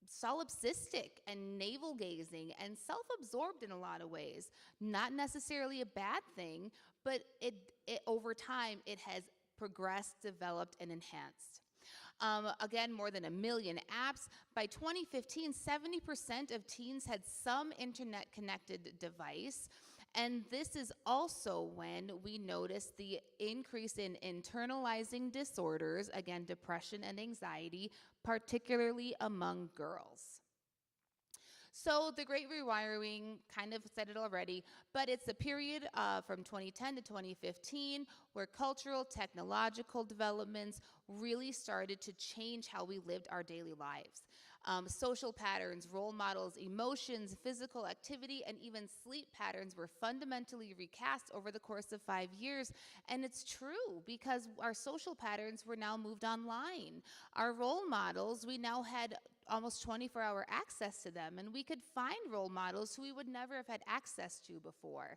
Speaker 3: solipsistic and navel-gazing and self-absorbed in a lot of ways. Not necessarily a bad thing, but it over time, it has progressed, developed, and enhanced. Again, more than 1 million apps. By 2015, 70% of teens had some internet-connected device. And this is also when we noticed the increase in internalizing disorders, again, depression and anxiety, particularly among girls. So the Great Rewiring, kind of said it already, but it's a period from 2010 to 2015 where cultural, technological developments really started to change how we lived our daily lives. Social patterns, role models, emotions, physical activity, and even sleep patterns were fundamentally recast over the course of 5 years. And it's true because our social patterns were now moved online. Our role models, we now had almost 24-hour access to them, and we could find role models who we would never have had access to before.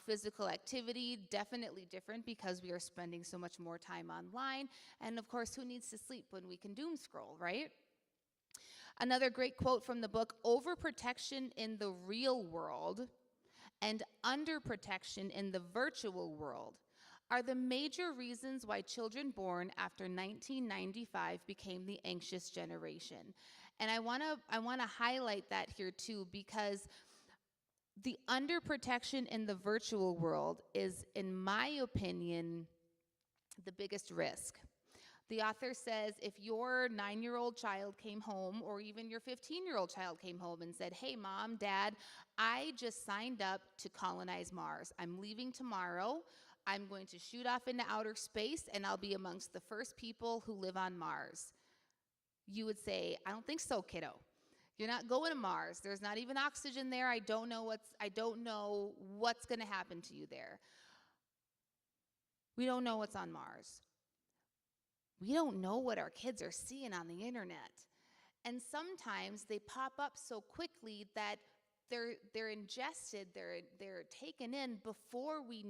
Speaker 3: Physical activity, definitely different because we are spending so much more time online. And of course, who needs to sleep when we can doom scroll, right? Another great quote from the book, overprotection in the real world and underprotection in the virtual world are the major reasons why children born after 1995 became the anxious generation. And I want to highlight that here too, because the underprotection in the virtual world is, in my opinion, the biggest risk. The author says if your 9-year-old child came home, or even your 15-year-old child came home and said, hey, Mom, Dad, I just signed up to colonize Mars. I'm leaving tomorrow. I'm going to shoot off into outer space, and I'll be amongst the first people who live on Mars. You would say, I don't think so, kiddo. You're not going to Mars. There's not even oxygen there. I don't know what's going to happen to you there. We don't know what's on Mars. We don't know what our kids are seeing on the internet. And sometimes they pop up so quickly that they're ingested, they're taken in before we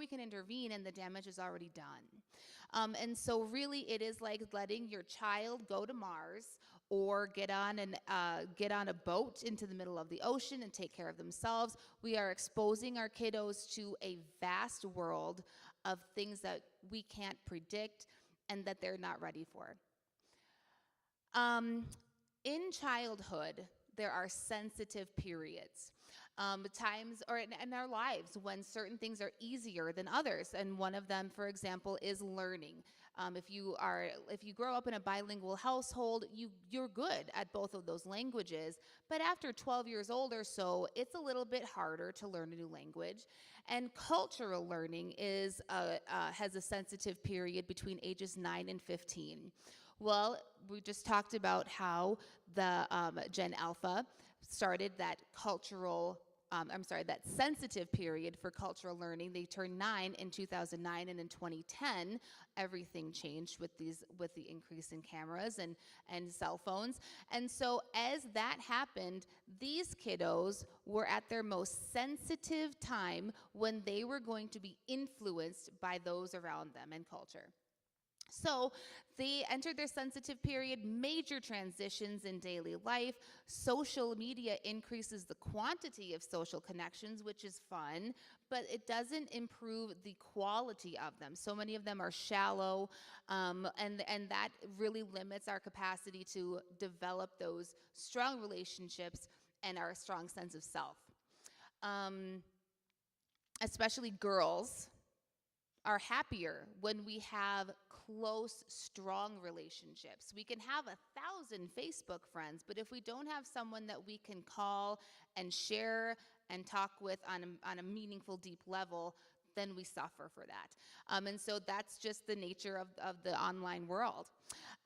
Speaker 3: can intervene, and the damage is already done. And so really it is like letting your child go to Mars or get on a boat into the middle of the ocean and take care of themselves. We are exposing our kiddos to a vast world of things that we can't predict and that they're not ready for. In childhood, there are sensitive periods, times or in our lives when certain things are easier than others, and one of them, for example, is learning. If you grow up in a bilingual household, you're good at both of those languages, but after 12 years old or so, it's a little bit harder to learn a new language. And cultural learning has a sensitive period between ages 9 and 15. Well, we just talked about how the Gen Alpha started that that sensitive period for cultural learning. They turned 9 in 2009, and in 2010, everything changed with the increase in cameras and cell phones. And so as that happened, these kiddos were at their most sensitive time when they were going to be influenced by those around them and culture. So they entered their sensitive period, major transitions in daily life. Social media increases the quantity of social connections, which is fun, but it doesn't improve the quality of them. So many of them are shallow, and that really limits our capacity to develop those strong relationships and our strong sense of self. Um, Especially girls are happier when we have close, strong relationships. We can have 1,000 Facebook friends, but if we don't have someone that we can call and share and talk with on a meaningful, deep level, then we suffer for that. And so that's just the nature of the online world.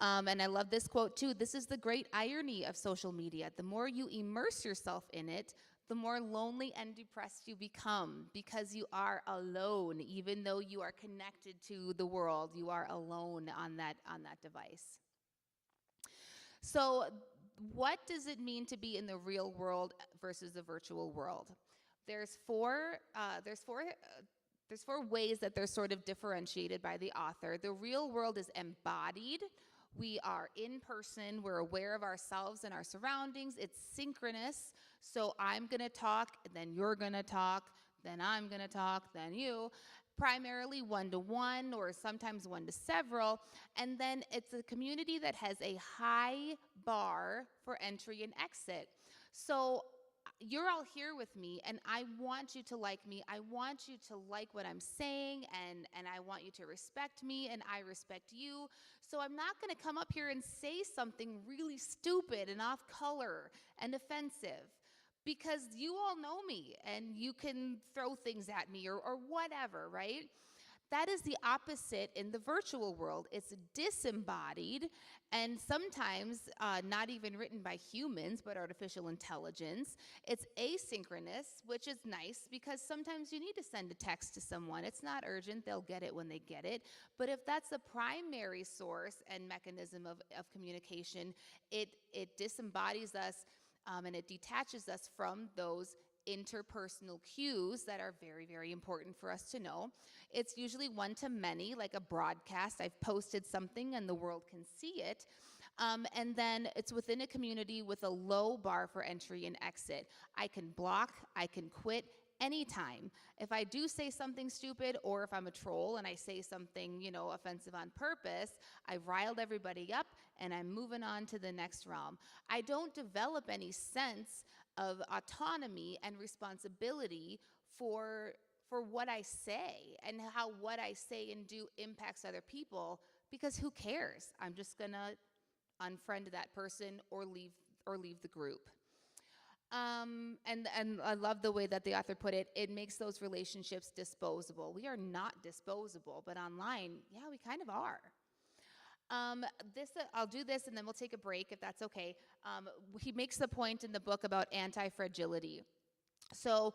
Speaker 3: And I love this quote too. This is the great irony of social media. The more you immerse yourself in it, the more lonely and depressed you become, because you are alone. Even though you are connected to the world, you are alone on that device. So what does it mean to be in the real world versus the virtual world? There's four ways that they're sort of differentiated by the author. The real world is embodied. We are in person, we're aware of ourselves and our surroundings. It's synchronous, so I'm gonna talk, then you're gonna talk, then I'm gonna talk, then you. Primarily one-to-one or sometimes one to several. And then it's a community that has a high bar for entry and exit. So you're all here with me, and I want you to like me. I want you to like what I'm saying, and I want you to respect me, and I respect you. So I'm not going to come up here and say something really stupid and off color and offensive, because you all know me, and you can throw things at me or whatever, right? That is the opposite in the virtual world. It's disembodied, and sometimes not even written by humans, but artificial intelligence. It's asynchronous, which is nice because sometimes you need to send a text to someone. It's not urgent. They'll get it when they get it. But if that's the primary source and mechanism of communication, it disembodies us, and it detaches us from those interpersonal cues that are very, very important for us to know. It's usually one-to-many, like a broadcast. I've posted something and the world can see it. And then it's within a community with a low bar for entry and exit. I can block, I can quit anytime. If I do say something stupid, or if I'm a troll and I say something, offensive on purpose, I've riled everybody up and I'm moving on to the next realm. I don't develop any sense of autonomy and responsibility for what I say and how what I say and do impacts other people, because who cares? I'm just gonna unfriend that person or leave the group. And I love the way that the author put it. It makes those relationships disposable. We are not disposable, but online, yeah, we kind of are. I'll do this and then we'll take a break if that's okay. He makes the point in the book about anti-fragility. So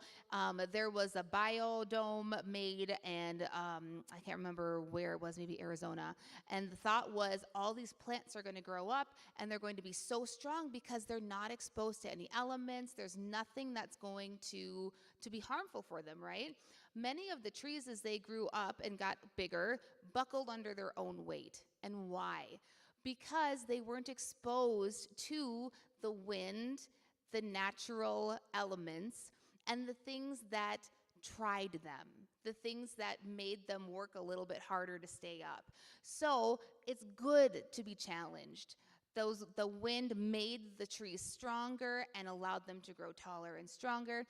Speaker 3: there was a biodome made, and I can't remember where it was, maybe Arizona. And the thought was all these plants are going to grow up and they're going to be so strong because they're not exposed to any elements. There's nothing that's going to be harmful for them, right? Many of the trees, as they grew up and got bigger, buckled under their own weight. And why? Because they weren't exposed to the wind, the natural elements, and the things that tried them, the things that made them work a little bit harder to stay up. So it's good to be challenged. The wind made the trees stronger and allowed them to grow taller and stronger.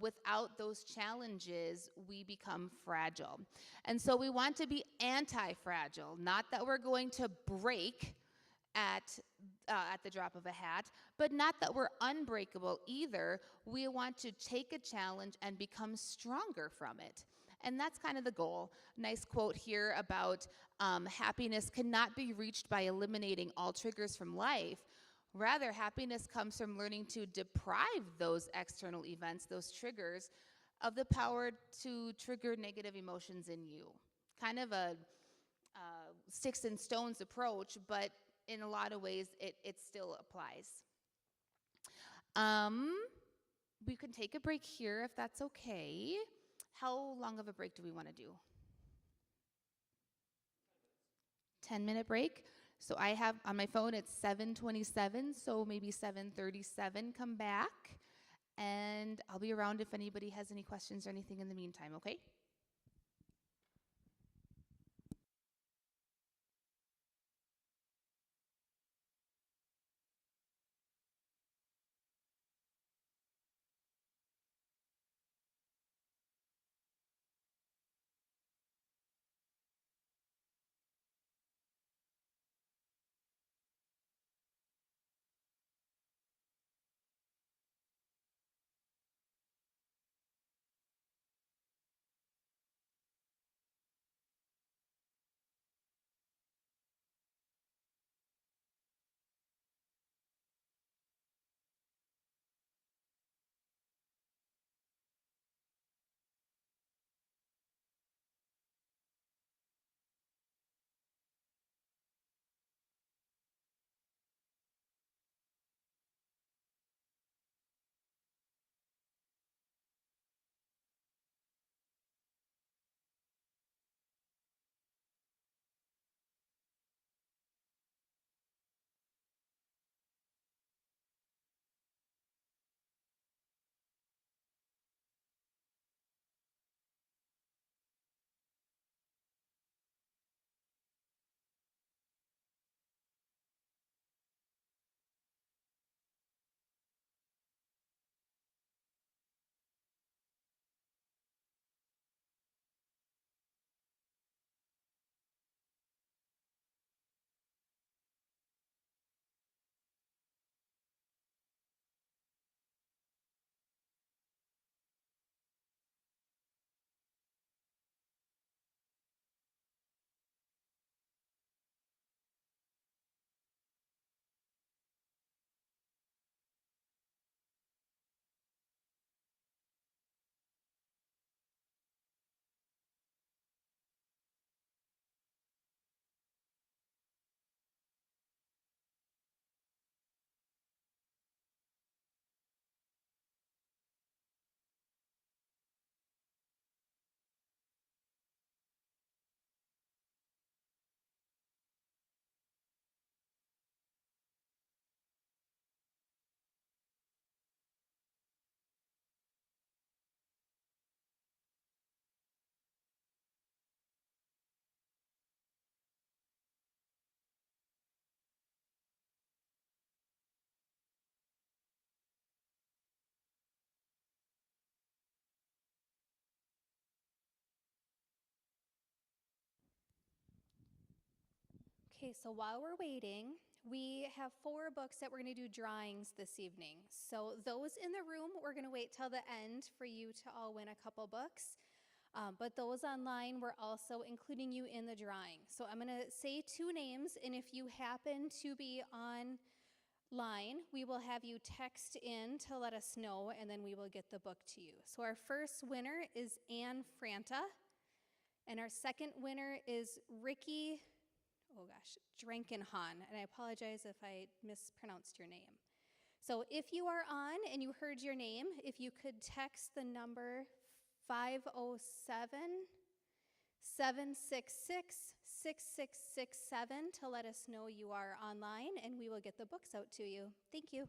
Speaker 3: Without those challenges, we become fragile. And so we want to be anti-fragile, not that we're going to break at the drop of a hat, but not that we're unbreakable either. We want to take a challenge and become stronger from it. And that's kind of the goal. Nice quote here about happiness cannot be reached by eliminating all triggers from life. Rather, happiness comes from learning to deprive those external events, those triggers, of the power to trigger negative emotions in you. Kind of a sticks and stones approach, but in a lot of ways, it still applies. We can take a break here if that's okay. How long of a break do we want to do? 10-minute break. So I have on my phone, it's 7:27, so maybe 7:37 come back. And I'll be around if anybody has any questions or anything in the meantime, okay?
Speaker 1: Okay, so while we're waiting, we have 4 books that we're going to do drawings this evening. So those in the room, we're going to wait till the end for you to all win a couple books. But those online, we're also including you in the drawing. So I'm going to say 2 names, and if you happen to be online, we will have you text in to let us know, and then we will get the book to you. So our first winner is Anne Franta, and our second winner is Ricky, Drankenhan, and I apologize if I mispronounced your name. So if you are on and you heard your name, if you could text the number 507 766 6667 to let us know you are online, and we will get the books out to you. Thank you.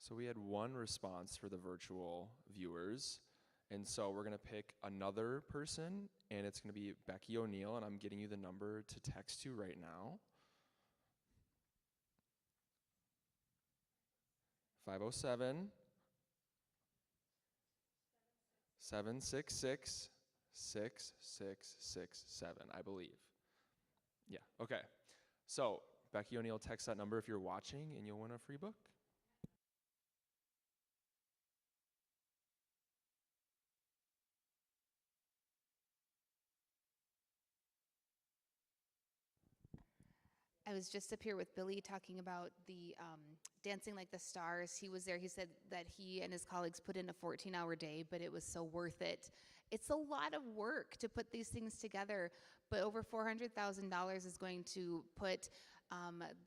Speaker 2: So we had one response for the virtual viewers. And so we're going to pick another person, and it's going to be Becky O'Neill, and I'm getting you the number to text to right now. 507 766 6667, I believe. Yeah, okay. So Becky O'Neill, text that number if you're watching, and you'll win a free book.
Speaker 3: I was just up here with Billy talking about the Dancing Like the Stars. He was there. He said that he and his colleagues put in a 14-hour day, but it was so worth it. It's a lot of work to put these things together, but over $400,000 is going to put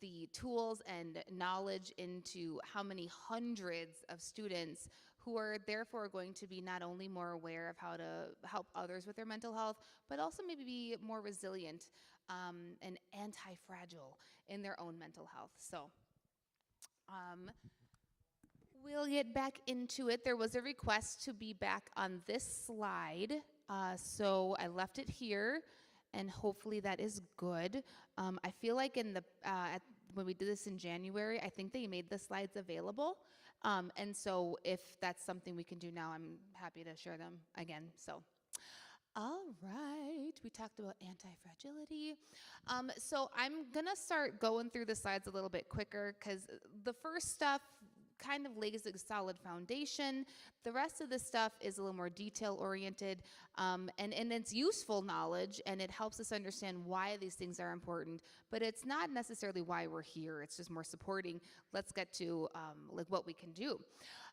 Speaker 3: the tools and knowledge into how many hundreds of students who are therefore going to be not only more aware of how to help others with their mental health, but also maybe be more resilient and anti-fragile in their own mental health. So we'll get back into it. There was a request to be back on this slide, so I left it here, and hopefully that is good. I feel like in the when we did this in January, I think they made the slides available, and so if that's something we can do now, I'm happy to share them again. So. All right, we talked about anti-fragility. So I'm gonna start going through the slides a little bit quicker because the first stuff kind of lays a solid foundation. The rest of the stuff is a little more detail-oriented, and it's useful knowledge, and it helps us understand why these things are important, but it's not necessarily why we're here. It's just more supporting. Let's get to like what we can do.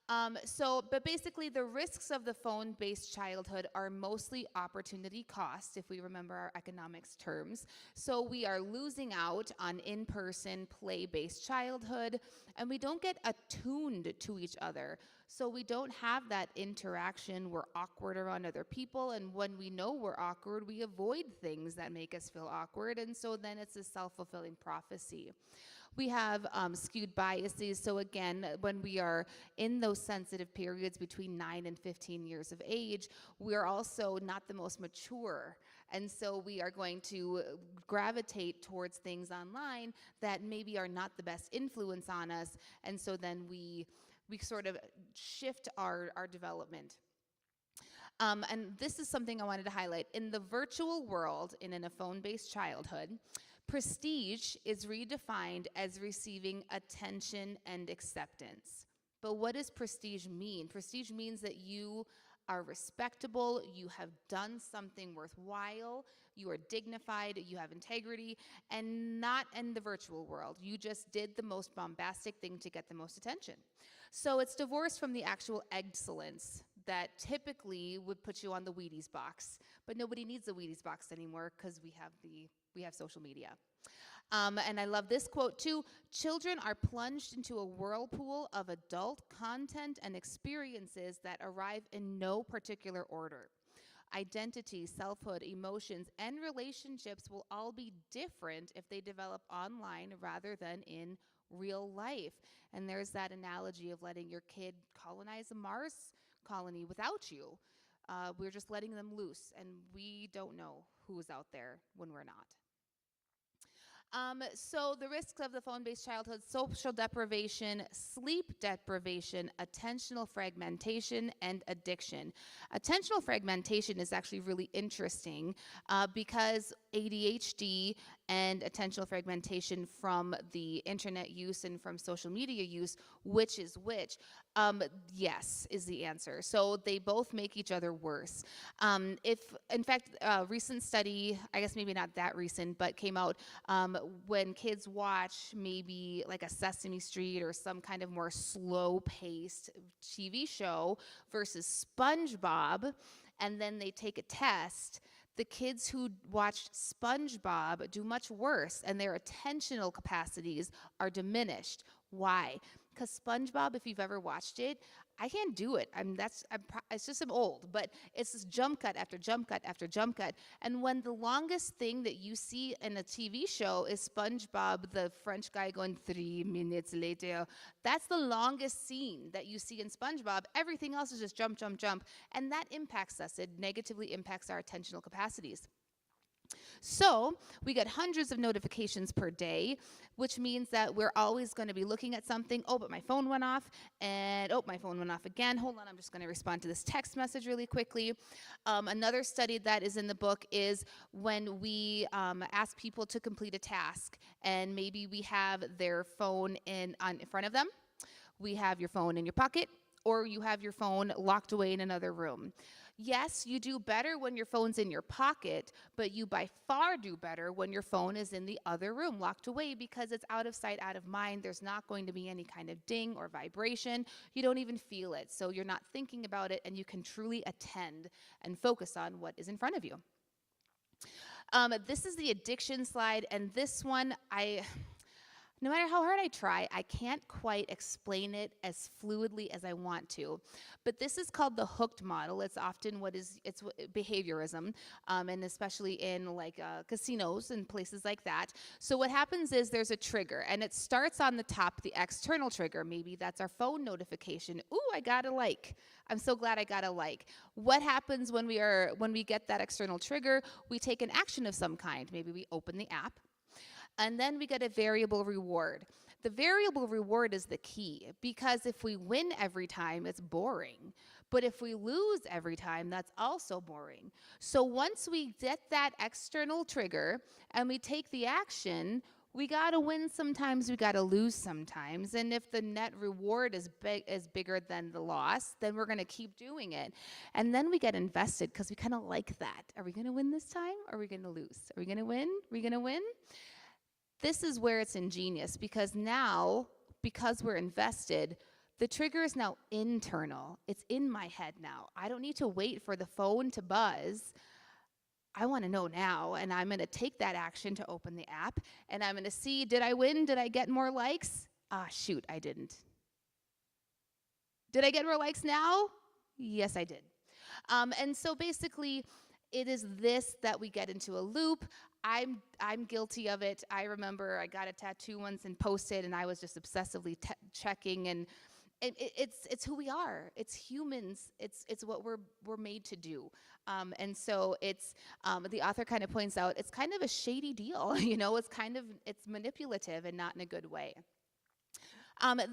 Speaker 3: But basically the risks of the phone-based childhood are mostly opportunity cost, if we remember our economics terms. So we are losing out on in-person play-based childhood, and we don't get attuned to each other. So we don't have that interaction. We're awkward around other people, and when we know we're awkward, we avoid things that make us feel awkward, and so then it's a self-fulfilling prophecy. We have skewed biases. So again, when we are in those sensitive periods between 9 and 15 years of age, we're also not the most mature. And so we are going to gravitate towards things online that maybe are not the best influence on us. And so then we sort of shift our development. And this is something I wanted to highlight. In the virtual world, in a phone-based childhood, prestige is redefined as receiving attention and acceptance. But what does prestige mean? Prestige means that you are respectable, you have done something worthwhile, you are dignified, you have integrity, and not in the virtual world. You just did the most bombastic thing to get the most attention. So it's divorced from the actual excellence that typically would put you on the Wheaties box. But nobody needs a Wheaties box anymore because we have social media. And I love this quote too: children are plunged into a whirlpool of adult content and experiences that arrive in no particular order. Identity, selfhood, emotions, and relationships will all be different if they develop online rather than in real life. And there's that analogy of letting your kid colonize a Mars colony without you. We're just letting them loose, and we don't know who's out there when we're not. So the risks of the phone-based childhood: social deprivation, sleep deprivation, attentional fragmentation, and addiction. Attentional fragmentation is actually really interesting because ADHD and attentional fragmentation from the internet use and from social media use, which is which? Yes is the answer. So they both make each other worse. In fact, a recent study, I guess maybe not that recent, but came out when kids watch maybe like a Sesame Street or some kind of more slow-paced TV show versus SpongeBob, and then they take a test, the kids who watched SpongeBob do much worse, and their attentional capacities are diminished. Why? Because SpongeBob, if you've ever watched it, I can't do it. It's just I'm old, but it's this jump cut after jump cut after jump cut. And when the longest thing that you see in a TV show is SpongeBob, the French guy going 3 minutes later, that's the longest scene that you see in SpongeBob. Everything else is just jump, jump, jump. And that impacts us. It negatively impacts our attentional capacities. So we get hundreds of notifications per day, which means that we're always going to be looking at something. Oh, but my phone went off, and oh, my phone went off again. Hold on, I'm just going to respond to this text message really quickly. Another study that is in the book is when we ask people to complete a task, and maybe we have their phone in front of them. We have your phone in your pocket, or you have your phone locked away in another room. Yes, you do better when your phone's in your pocket, but you by far do better when your phone is in the other room, locked away, because it's out of sight, out of mind. There's not going to be any kind of ding or vibration. You don't even feel it, so you're not thinking about it, and you can truly attend and focus on what is in front of you. This is the addiction slide, and this one, no matter how hard I try, I can't quite explain it as fluidly as I want to. But this is called the hooked model. It's often it's behaviorism, and especially in like casinos and places like that. So what happens is there's a trigger, and it starts on the top, the external trigger. Maybe that's our phone notification. Ooh, I got a like. I'm so glad I got a like. What happens when we get that external trigger? We take an action of some kind. Maybe we open the app. And then we get a variable reward. The variable reward is the key, because if we win every time, it's boring. But if we lose every time, that's also boring. So once we get that external trigger and we take the action, we gotta win sometimes, we gotta lose sometimes. And if the net reward is bigger than the loss, then we're gonna keep doing it. And then we get invested because we kind of like that. Are we gonna win this time? Or are we gonna lose? Are we gonna win? Are we gonna win? This is where it's ingenious, because now, because we're invested, the trigger is now internal. It's in my head now. I don't need to wait for the phone to buzz. I want to know now, and I'm going to take that action to open the app, and I'm going to see, did I win? Did I get more likes? Ah, shoot, I didn't. Did I get more likes now? Yes, I did. And so basically, it is this that we get into a loop. I'm guilty of it. I remember I got a tattoo once and posted, and I was just obsessively checking, and it's who we are. It's humans. It's what we're made to do. And so it's the author kind of points out it's kind of a shady deal. It's manipulative and not in a good way.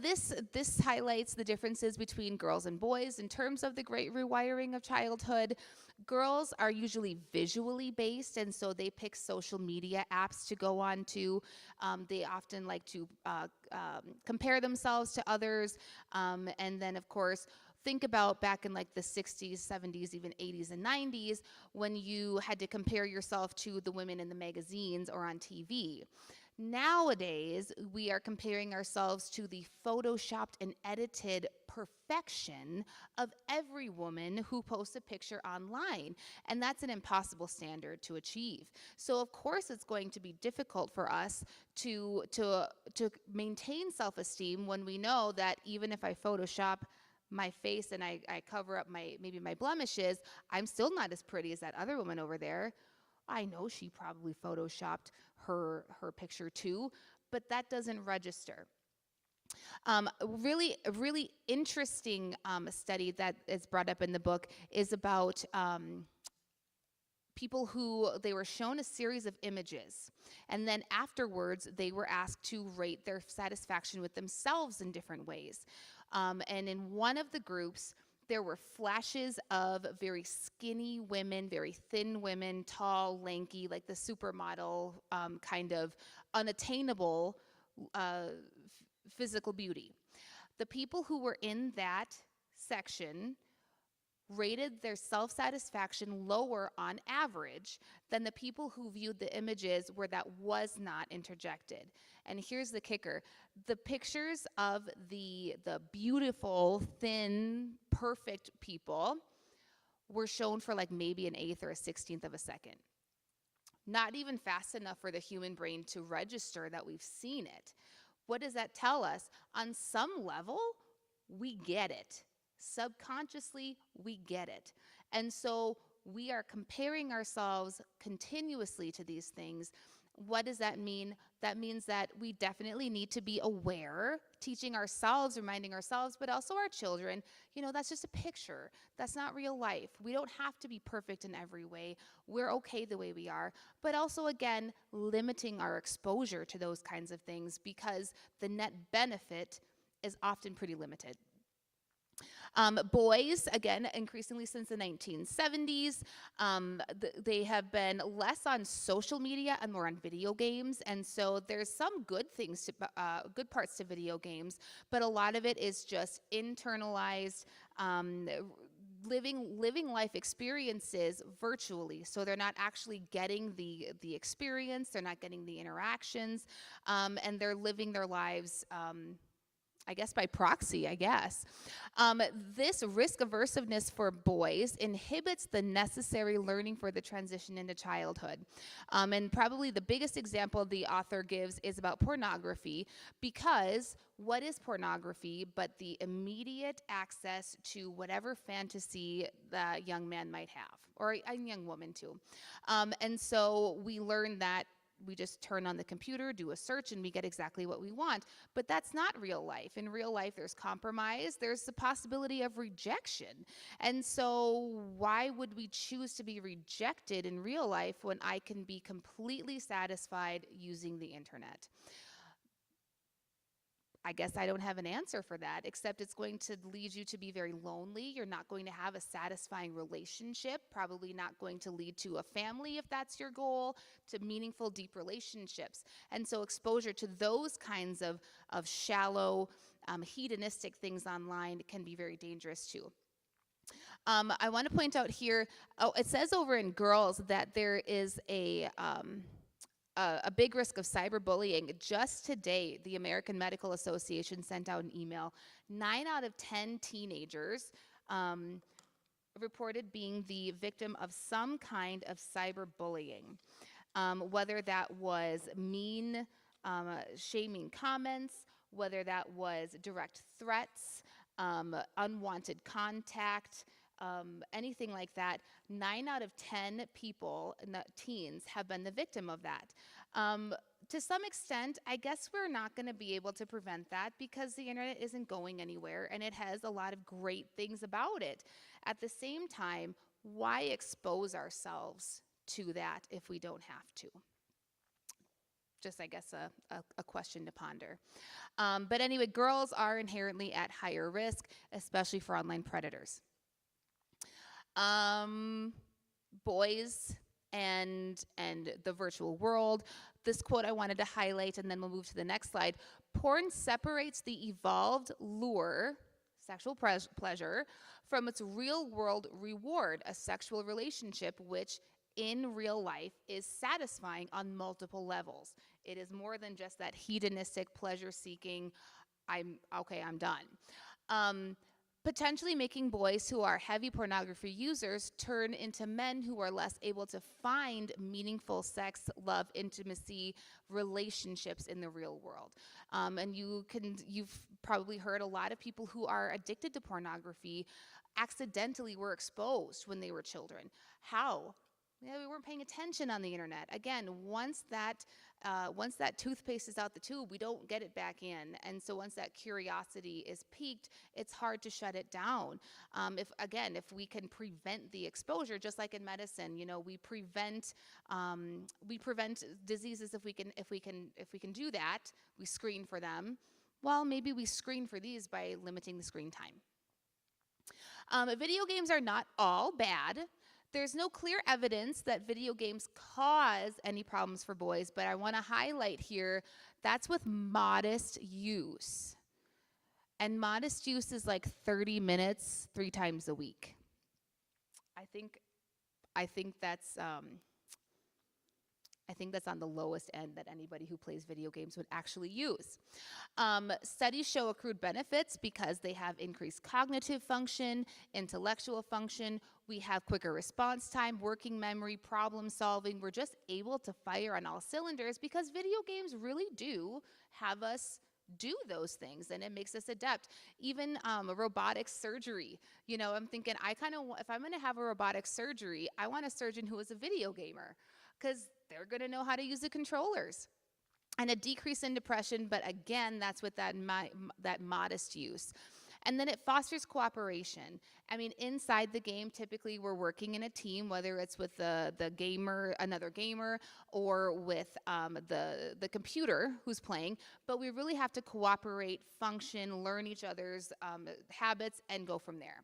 Speaker 3: This highlights the differences between girls and boys in terms of the great rewiring of childhood. Girls are usually visually based, and so they pick social media apps to go on to. They often like to compare themselves to others, and then, of course, think about back in like the 60s, 70s, even 80s and 90s, when you had to compare yourself to the women in the magazines or on TV. Nowadays, we are comparing ourselves to the photoshopped and edited perfection of every woman who posts a picture online, and that's an impossible standard to achieve. So of course it's going to be difficult for us to maintain self-esteem when we know that even if I Photoshop my face and I cover up maybe my blemishes, I'm still not as pretty as that other woman over there. I know she probably photoshopped her picture too, but that doesn't register. Really interesting study that is brought up in the book is about people who they were shown a series of images, and then afterwards they were asked to rate their satisfaction with themselves in different ways. And in one of the groups, there were flashes of very skinny women, very thin women, tall, lanky, like the supermodel kind of unattainable physical beauty. The people who were in that section rated their self-satisfaction lower on average than the people who viewed the images where that was not interjected. And here's the kicker. The pictures of the beautiful, thin, perfect people were shown for like maybe an eighth or a 16th of a second. Not even fast enough for the human brain to register that we've seen it. What does that tell us? On some level, we get it. Subconsciously, we get it. And so we are comparing ourselves continuously to these things. What does that mean? That means that we definitely need to be aware, teaching ourselves, reminding ourselves, but also our children, that's just a picture. That's not real life. We don't have to be perfect in every way. We're okay the way we are. But also, again, limiting our exposure to those kinds of things because the net benefit is often pretty limited. Boys, again, increasingly since the 1970s, they have been less on social media and more on video games. And so there's some good things, good parts to video games, but a lot of it is just internalized, living life experiences virtually. So they're not actually getting the experience, they're not getting the interactions, and they're living their lives I guess by proxy, This risk aversiveness for boys inhibits the necessary learning for the transition into childhood. And probably the biggest example the author gives is about pornography, because what is pornography but the immediate access to whatever fantasy the young man might have, or a young woman too. And so we learn that we just turn on the computer, do a search, and we get exactly what we want. But that's not real life. In real life, there's compromise. There's the possibility of rejection. And so why would we choose to be rejected in real life when I can be completely satisfied using the internet? I guess I don't have an answer for that, except it's going to lead you to be very lonely. You're not going to have a satisfying relationship, probably not going to lead to a family if that's your goal, to meaningful, deep relationships. And so exposure to those kinds of shallow, hedonistic things online can be very dangerous too. I want to point out here, it says over in girls that there is a big risk of cyberbullying. Just today, the American Medical Association sent out an email. 9 out of 10 teenagers reported being the victim of some kind of cyberbullying, whether that was mean, shaming comments, whether that was direct threats, unwanted contact, anything like that. 9 out of 10 people, teens, have been the victim of that. To some extent, I guess we're not going to be able to prevent that because the internet isn't going anywhere and it has a lot of great things about it. At the same time, why expose ourselves to that if we don't have to? Just, I guess, a question to ponder. But anyway, girls are inherently at higher risk, especially for online predators. Boys and the virtual world. This quote I wanted to highlight, and then we'll move to the next slide. Porn separates the evolved lure, sexual pleasure, from its real world reward, a sexual relationship which in real life is satisfying on multiple levels. It is more than just that hedonistic pleasure seeking, I'm done. Potentially making boys who are heavy pornography users turn into men who are less able to find meaningful sex, love, intimacy, relationships in the real world. And you've probably heard a lot of people who are addicted to pornography accidentally were exposed when they were children. How? Yeah, we weren't paying attention on the internet. Again, once that toothpaste is out the tube, we don't get it back in. And so once that curiosity is piqued, it's hard to shut it down. If we can prevent the exposure, just like in medicine, we prevent diseases if we can do that. We screen for them. Well, maybe we screen for these by limiting the screen time. Video games are not all bad. There's no clear evidence that video games cause any problems for boys, but I want to highlight here that's with modest use. And modest use is like 30 minutes 3 times a week. I think that's on the lowest end that anybody who plays video games would actually use. Studies show accrued benefits because they have increased cognitive function, intellectual function. We have quicker response time, working memory, problem solving. We're just able to fire on all cylinders because video games really do have us do those things, and it makes us adept. Even robotic surgery. You know, I'm thinking, if I'm going to have a robotic surgery, I want a surgeon who is a video gamer, because they're going to know how to use the controllers. And a decrease in depression, but again, that's with that modest use. And then it fosters cooperation. I mean, inside the game, typically we're working in a team, whether it's with the gamer, another gamer, or with the computer who's playing. But we really have to cooperate, function, learn each other's habits, and go from there.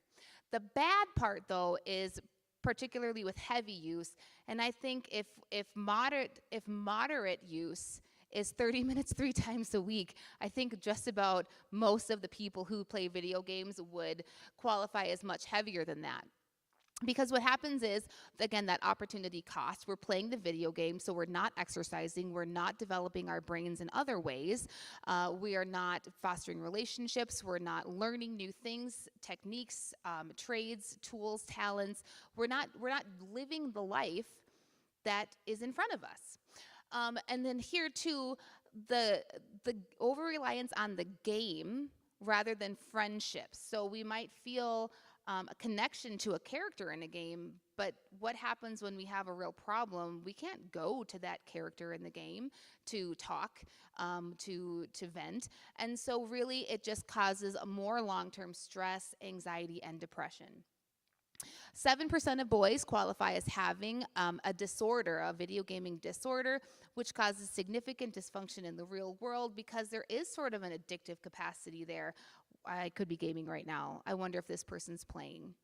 Speaker 3: The bad part, though, is particularly with heavy use. And I think if moderate use is 30 minutes 3 times a week, I think just about most of the people who play video games would qualify as much heavier than that. Because what happens is, again, that opportunity cost. We're playing the video game, so we're not exercising. We're not developing our brains in other ways. We are not fostering relationships. We're not learning new things, techniques, trades, tools, talents. We're not living the life that is in front of us. And then here too, the over-reliance on the game rather than friendships. So we might feel a connection to a character in a game, but what happens when we have a real problem? We can't go to that character in the game to talk, to vent. And so really it just causes more long-term stress, anxiety, and depression. 7% of boys qualify as having a disorder, a video gaming disorder, which causes significant dysfunction in the real world because there is sort of an addictive capacity there. I could be gaming right now. I wonder if this person's playing.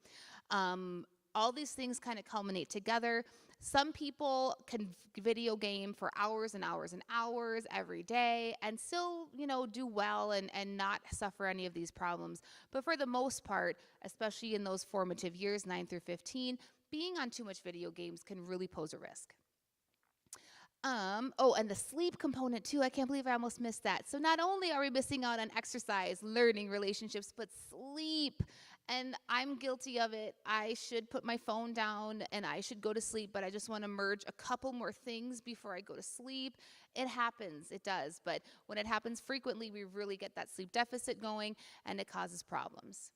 Speaker 3: All these things kind of culminate together. Some people can video game for hours and hours and hours every day and still, do well and not suffer any of these problems. But for the most part, especially in those formative years, 9 through 15, being on too much video games can really pose a risk. And the sleep component too, I can't believe I almost missed that. So not only are we missing out on exercise, learning, relationships, but sleep. And I'm guilty of it. I should put my phone down and I should go to sleep, but I just want to merge a couple more things before I go to sleep. It happens, it does. But when it happens frequently, we really get that sleep deficit going and it causes problems.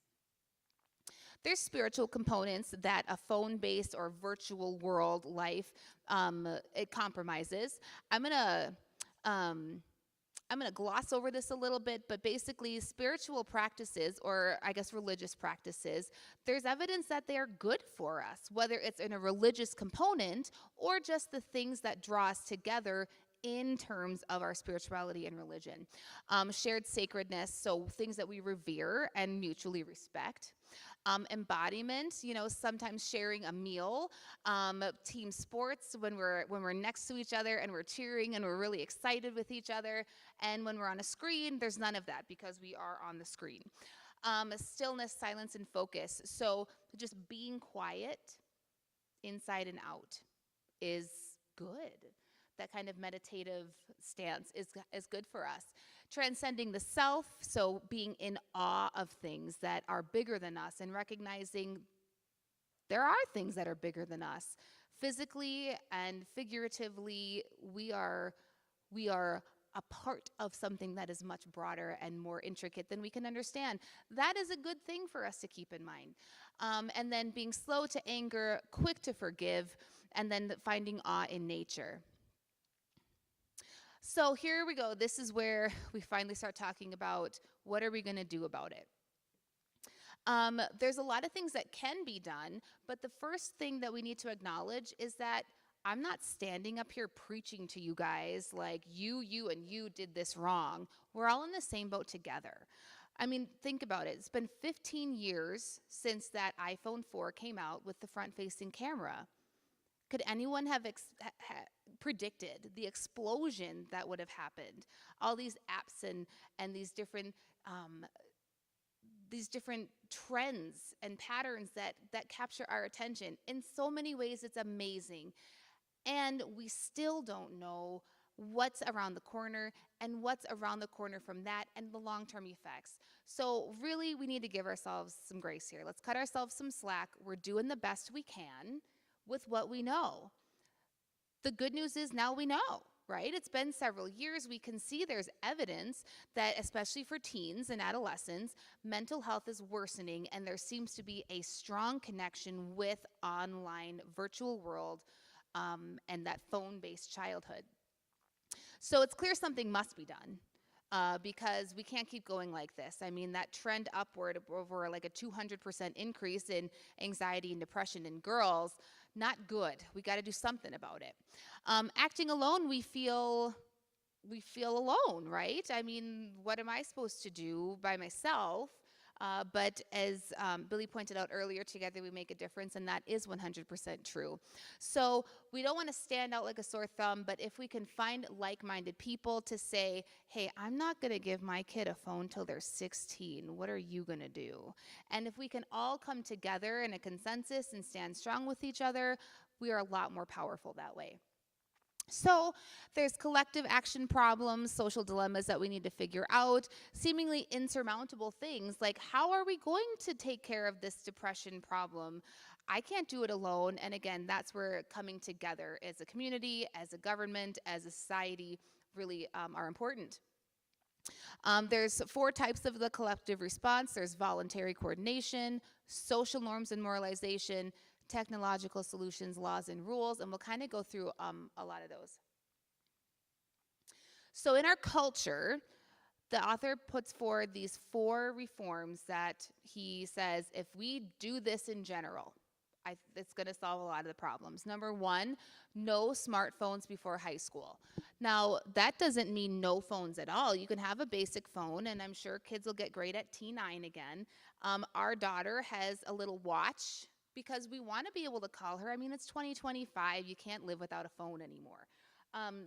Speaker 3: There's spiritual components that a phone-based or virtual world life, it compromises. I'm gonna gloss over this a little bit, but basically spiritual practices, or I guess religious practices, there's evidence that they are good for us, whether it's in a religious component or just the things that draw us together in terms of our spirituality and religion. Shared sacredness, so things that we revere and mutually respect. Embodiment, sometimes sharing a meal, team sports when we're next to each other and we're cheering and we're really excited with each other. And when we're on a screen, there's none of that because we are on the screen. Stillness, silence, and focus. So just being quiet inside and out is good. That kind of meditative stance is good for us. Transcending the self, so being in awe of things that are bigger than us and recognizing there are things that are bigger than us. Physically and figuratively, we are a part of something that is much broader and more intricate than we can understand. That is a good thing for us to keep in mind. And then being slow to anger, quick to forgive, and then finding awe in nature. So here we go. This is where we finally start talking about what are we going to do about it. There's a lot of things that can be done, but the first thing that we need to acknowledge is that I'm not standing up here preaching to you guys like you and you did this wrong. We're all in the same boat together. I mean, think about it. It's been 15 years since that iPhone 4 came out with the front-facing camera. Could anyone have predicted the explosion that would have happened? All these apps and these different trends and patterns that capture our attention. In so many ways, it's amazing. And we still don't know what's around the corner and what's around the corner from that and the long-term effects. So really, we need to give ourselves some grace here. Let's cut ourselves some slack. We're doing the best we can with what we know. The good news is now we know, right? It's been several years. We can see there's evidence that, especially for teens and adolescents, mental health is worsening, and there seems to be a strong connection with online virtual world and that phone-based childhood. So it's clear something must be done. Because we can't keep going like this. I mean, that trend upward over like a 200% increase in anxiety and depression in girls, not good. We got to do something about it. Acting alone, we feel alone, right? I mean, what am I supposed to do by myself? But as Billy pointed out earlier, together we make a difference, and that is 100% true. So we don't want to stand out like a sore thumb, but if we can find like-minded people to say, hey, I'm not going to give my kid a phone till they're 16. What are you going to do? And if we can all come together in a consensus and stand strong with each other, we are a lot more powerful that way. So there's collective action problems, social dilemmas that we need to figure out, seemingly insurmountable things like how are we going to take care of this depression problem? I can't do it alone. And again, that's where coming together as a community, as a government, as a society really are important. There's 4 types of the collective response. There's voluntary coordination, social norms and moralization, technological solutions, laws, and rules, and we'll kind of go through a lot of those. So in our culture, the author puts forward these 4 reforms that he says, if we do this in general, it's going to solve a lot of the problems. Number 1, no smartphones before high school. Now, that doesn't mean no phones at all. You can have a basic phone, and I'm sure kids will get great at T9 again. Our daughter has a little watch because we want to be able to call her. I mean, it's 2025. You can't live without a phone anymore.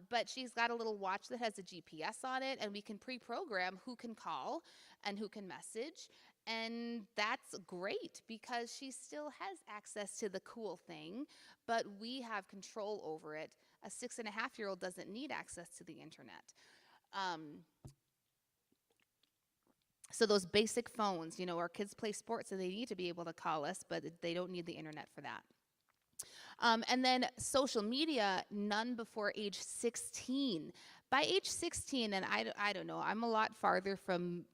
Speaker 3: But she's got a little watch that has a GPS on it, and we can pre-program who can call and who can message. And that's great because she still has access to the cool thing, but we have control over it. A 6.5-year-old doesn't need access to the internet. So those basic phones, you know, our kids play sports and they need to be able to call us, but they don't need the internet for that. And then social media, none before age 16. By age 16, and I don't know, I'm a lot farther from,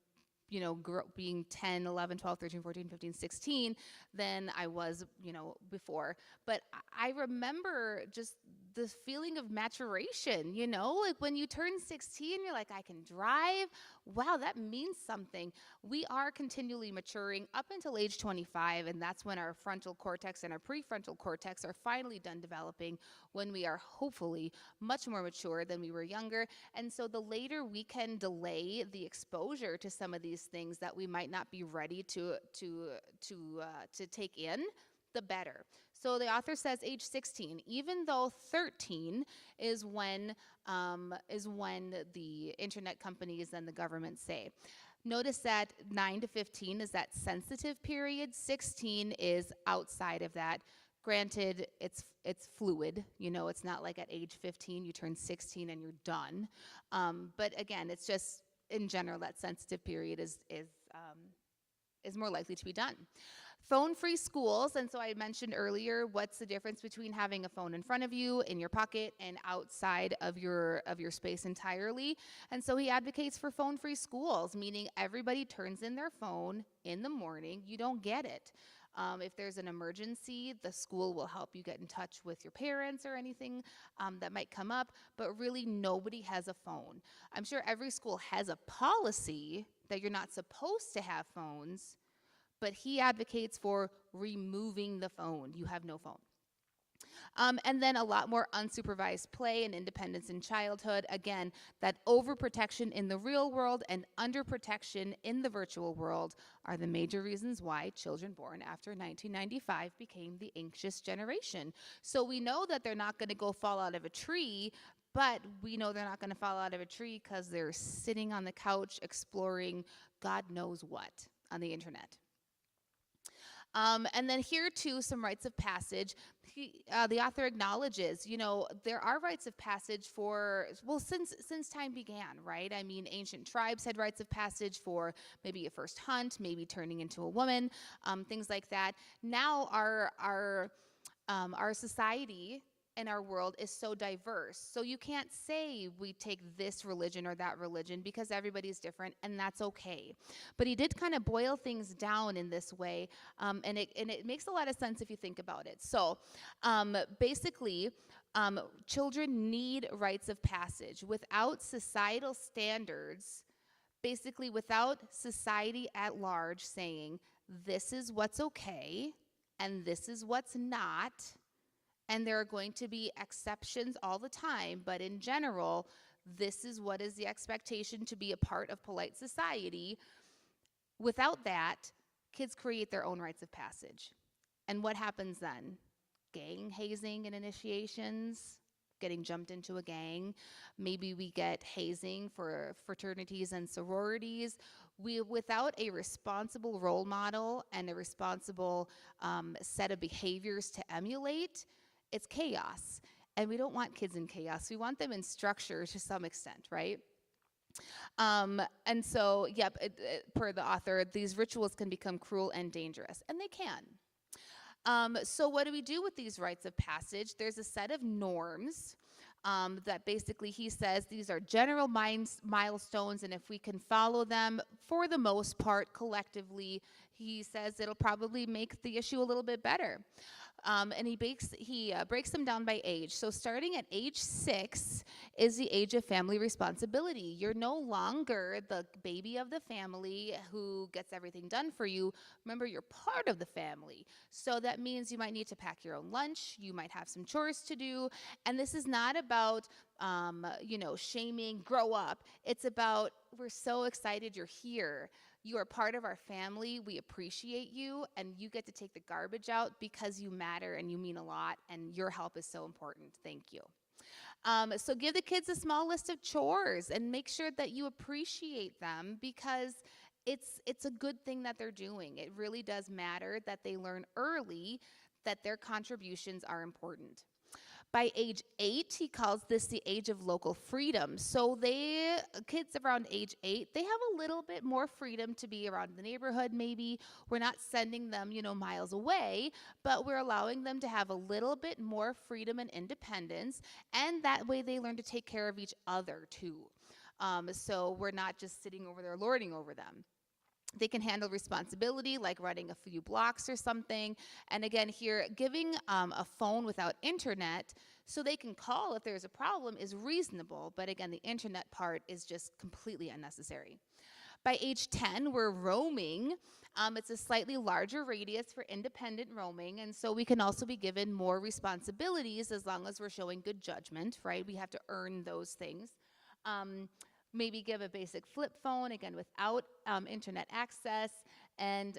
Speaker 3: you know, being 10, 11, 12, 13, 14, 15, 16 than I was, you know, before. But I remember just the feeling of maturation, you know, like when you turn 16, you're like, I can drive. Wow, that means something. We are continually maturing up until age 25, and that's when our frontal cortex and our prefrontal cortex are finally done developing, when we are hopefully much more mature than we were younger. And so the later we can delay the exposure to some of these things that we might not be ready to take in, the better. So the author says age 16, even though 13 is when the internet companies and the government say. Notice that 9 to 15 is that sensitive period. 16 is outside of that. Granted, it's fluid. You know, it's not like at age 15 you turn 16 and you're done. But again, it's just in general that sensitive period is more likely to be done. Phone-free schools, and so I mentioned earlier, what's the difference between having a phone in front of you, in your pocket, and outside of your space entirely? And so he advocates for phone-free schools, meaning everybody turns in their phone in the morning. You don't get it. If there's an emergency, the school will help you get in touch with your parents or anything that might come up, but really nobody has a phone. I'm sure every school has a policy that you're not supposed to have phones, but he advocates for removing the phone. You have no phone. And then a lot more unsupervised play and independence in childhood. Again, that overprotection in the real world and underprotection in the virtual world are the major reasons why children born after 1995 became the anxious generation. So we know that they're not going to go fall out of a tree, but we know they're not going to fall out of a tree because they're sitting on the couch exploring God knows what on the internet. And then here too, some rites of passage. The author acknowledges, you know, there are rites of passage for, well, since time began, right? I mean, ancient tribes had rites of passage for maybe a first hunt, maybe turning into a woman, things like that. Now our society in our world is so diverse. So you can't say we take this religion or that religion because everybody's different, and that's okay. But he did kind of boil things down in this way, and it makes a lot of sense if you think about it. So basically, children need rites of passage. Without societal standards, basically without society at large saying, this is what's okay and this is what's not, and there are going to be exceptions all the time, but in general, this is what is the expectation to be a part of polite society. Without that, kids create their own rites of passage. And what happens then? Gang hazing and initiations, getting jumped into a gang. Maybe we get hazing for fraternities and sororities. Without a responsible role model and a responsible set of behaviors to emulate, it's chaos. And we don't want kids in chaos. We want them in structure to some extent, right? And so, yep, per the author, these rituals can become cruel and dangerous, and they can. So what do we do with these rites of passage? There's a set of norms that basically he says these are general milestones, and if we can follow them for the most part collectively, he says it'll probably make the issue a little bit better. And he breaks them down by age. So starting at age 6 is the age of family responsibility. You're no longer the baby of the family who gets everything done for you. Remember, you're part of the family. So that means you might need to pack your own lunch. You might have some chores to do. And this is not about shaming, grow up. It's about, we're so excited you're here. You are part of our family. We appreciate you, and you get to take the garbage out because you matter and you mean a lot, and your help is so important. Thank you. So give the kids a small list of chores and make sure that you appreciate them, because it's a good thing that they're doing. It really does matter that they learn early that their contributions are important. By age 8, he calls this the age of local freedom. So kids around age 8, they have a little bit more freedom to be around the neighborhood maybe. We're not sending them, miles away, but we're allowing them to have a little bit more freedom and independence, and that way they learn to take care of each other too. So we're not just sitting over there lording over them. They can handle responsibility, like running a few blocks or something. And again, here, giving a phone without internet so they can call if there's a problem is reasonable. But again, the internet part is just completely unnecessary. By age 10, we're roaming. It's a slightly larger radius for independent roaming. And so we can also be given more responsibilities as long as we're showing good judgment, right? We have to earn those things. Maybe give a basic flip phone, again, without internet access. And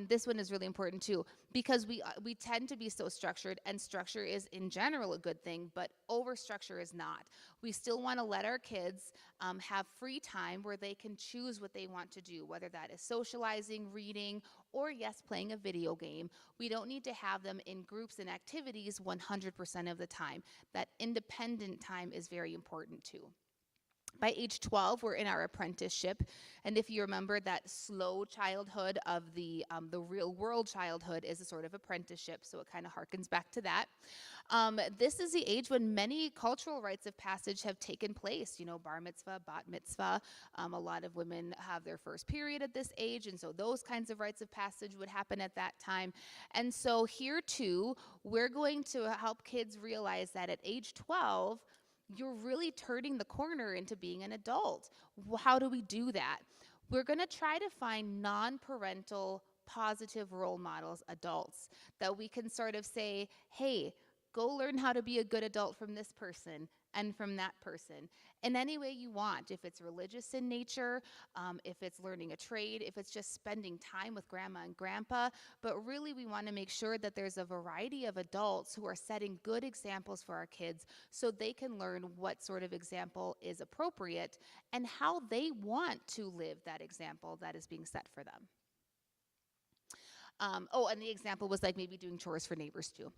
Speaker 3: this one is really important too, because we tend to be so structured, and structure is in general a good thing, but over structure is not. We still want to let our kids have free time where they can choose what they want to do, whether that is socializing, reading, or yes, playing a video game. We don't need to have them in groups and activities 100% of the time. That independent time is very important too. By age 12, we're in our apprenticeship, and if you remember, that slow childhood of the real world childhood is a sort of apprenticeship, so it kind of harkens back to that. This is the age when many cultural rites of passage have taken place, bar mitzvah, bat mitzvah. A lot of women have their first period at this age, and so those kinds of rites of passage would happen at that time. And so here too, we're going to help kids realize that at age 12, you're really turning the corner into being an adult. How do we do that? We're going to try to find non-parental positive role models, adults, that we can sort of say, hey, go learn how to be a good adult from this person and from that person in any way you want. If it's religious in nature, if it's learning a trade, if it's just spending time with grandma and grandpa. But really, we want to make sure that there's a variety of adults who are setting good examples for our kids so they can learn what sort of example is appropriate and how they want to live that example that is being set for them. And the example was like maybe doing chores for neighbors too.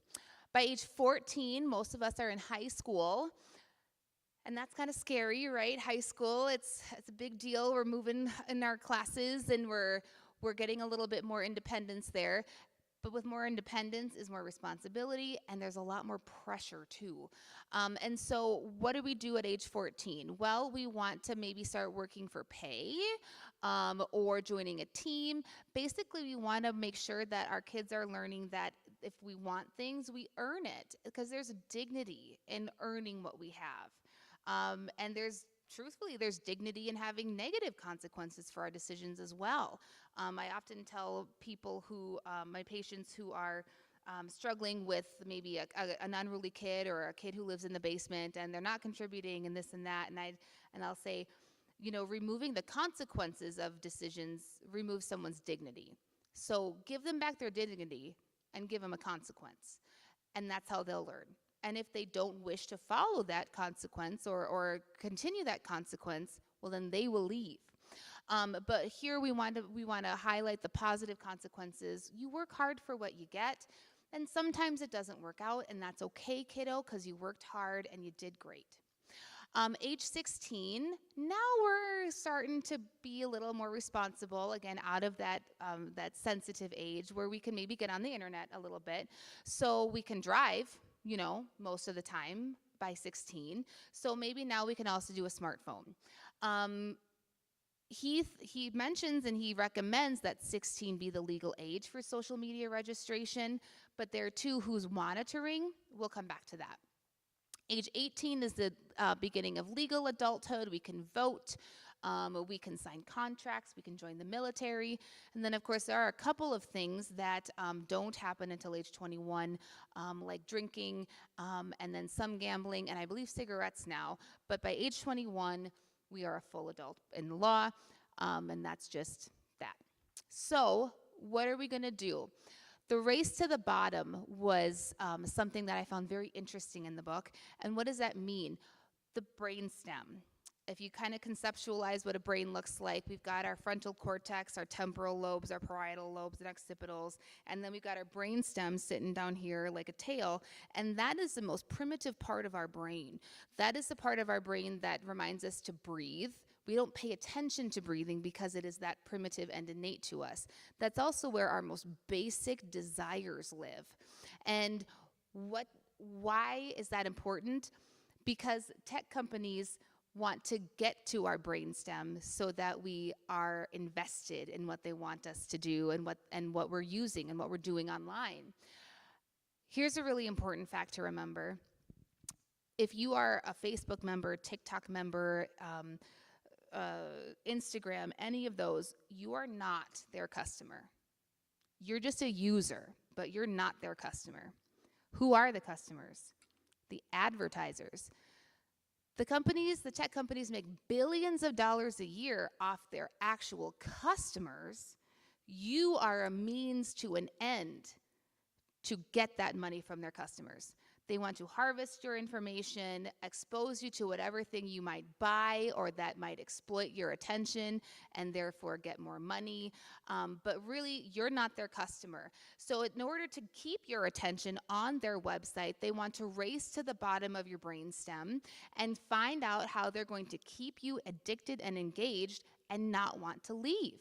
Speaker 3: By age 14, most of us are in high school, and that's kind of scary, right? High school, it's a big deal. We're moving in our classes, and we're getting a little bit more independence there. But with more independence is more responsibility, and there's a lot more pressure too. And so what do we do at age 14? Well, we want to maybe start working for pay or joining a team. Basically, we want to make sure that our kids are learning that if we want things, we earn it, because there's dignity in earning what we have. And truthfully, there's dignity in having negative consequences for our decisions as well. I often tell people my patients who are struggling with maybe an unruly kid or a kid who lives in the basement and they're not contributing and this and that, and I'll say, removing the consequences of decisions removes someone's dignity. So give them back their dignity and give them a consequence, and that's how they'll learn. And if they don't wish to follow that consequence or continue that consequence, well, then they will leave. But here we want to highlight the positive consequences. You work hard for what you get, and sometimes it doesn't work out, and that's okay, kiddo, because you worked hard and you did great. Age 16, now we're starting to be a little more responsible, again, out of that sensitive age where we can maybe get on the internet a little bit. So we can drive, most of the time by 16. So maybe now we can also do a smartphone. He mentions and he recommends that 16 be the legal age for social media registration, but there too, who's monitoring? We'll come back to that. Age 18 is the beginning of legal adulthood. We can vote, we can sign contracts, we can join the military. And then, of course, there are a couple of things that don't happen until age 21, like drinking, and then some gambling, and I believe cigarettes now. But by age 21, we are a full adult in the law, and that's just that. So what are we going to do? The race to the bottom was something that I found very interesting in the book. And what does that mean? The brainstem. If you kind of conceptualize what a brain looks like, we've got our frontal cortex, our temporal lobes, our parietal lobes, and occipitals, and then we've got our brainstem sitting down here like a tail, and that is the most primitive part of our brain. That is the part of our brain that reminds us to breathe. We don't pay attention to breathing because it is that primitive and innate to us. That's also where our most basic desires live. And why is that important? Because tech companies want to get to our brainstem so that we are invested in what they want us to do and what we're using and what we're doing online. Here's a really important fact to remember. If you are a Facebook member, TikTok member, Instagram, any of those, you are not their customer. You're just a user, but you're not their customer. Who are the customers? The advertisers. The tech companies make billions of dollars a year off their actual customers. You are a means to an end to get that money from their customers. They want to harvest your information, expose you to whatever thing you might buy or that might exploit your attention and therefore get more money. But really, you're not their customer. So in order to keep your attention on their website, they want to race to the bottom of your brainstem and find out how they're going to keep you addicted and engaged and not want to leave.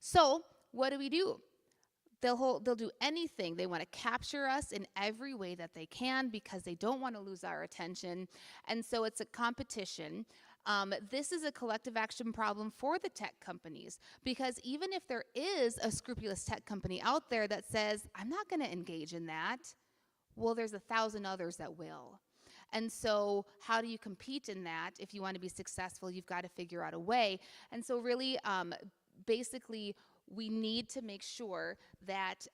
Speaker 3: So what do? They'll do anything. They want to capture us in every way that they can because they don't want to lose our attention. And so it's a competition. This is a collective action problem for the tech companies because even if there is a scrupulous tech company out there that says, I'm not going to engage in that, well, there's 1,000 others that will. And so how do you compete in that? If you want to be successful, you've got to figure out a way. And so really, basically, we need to make sure that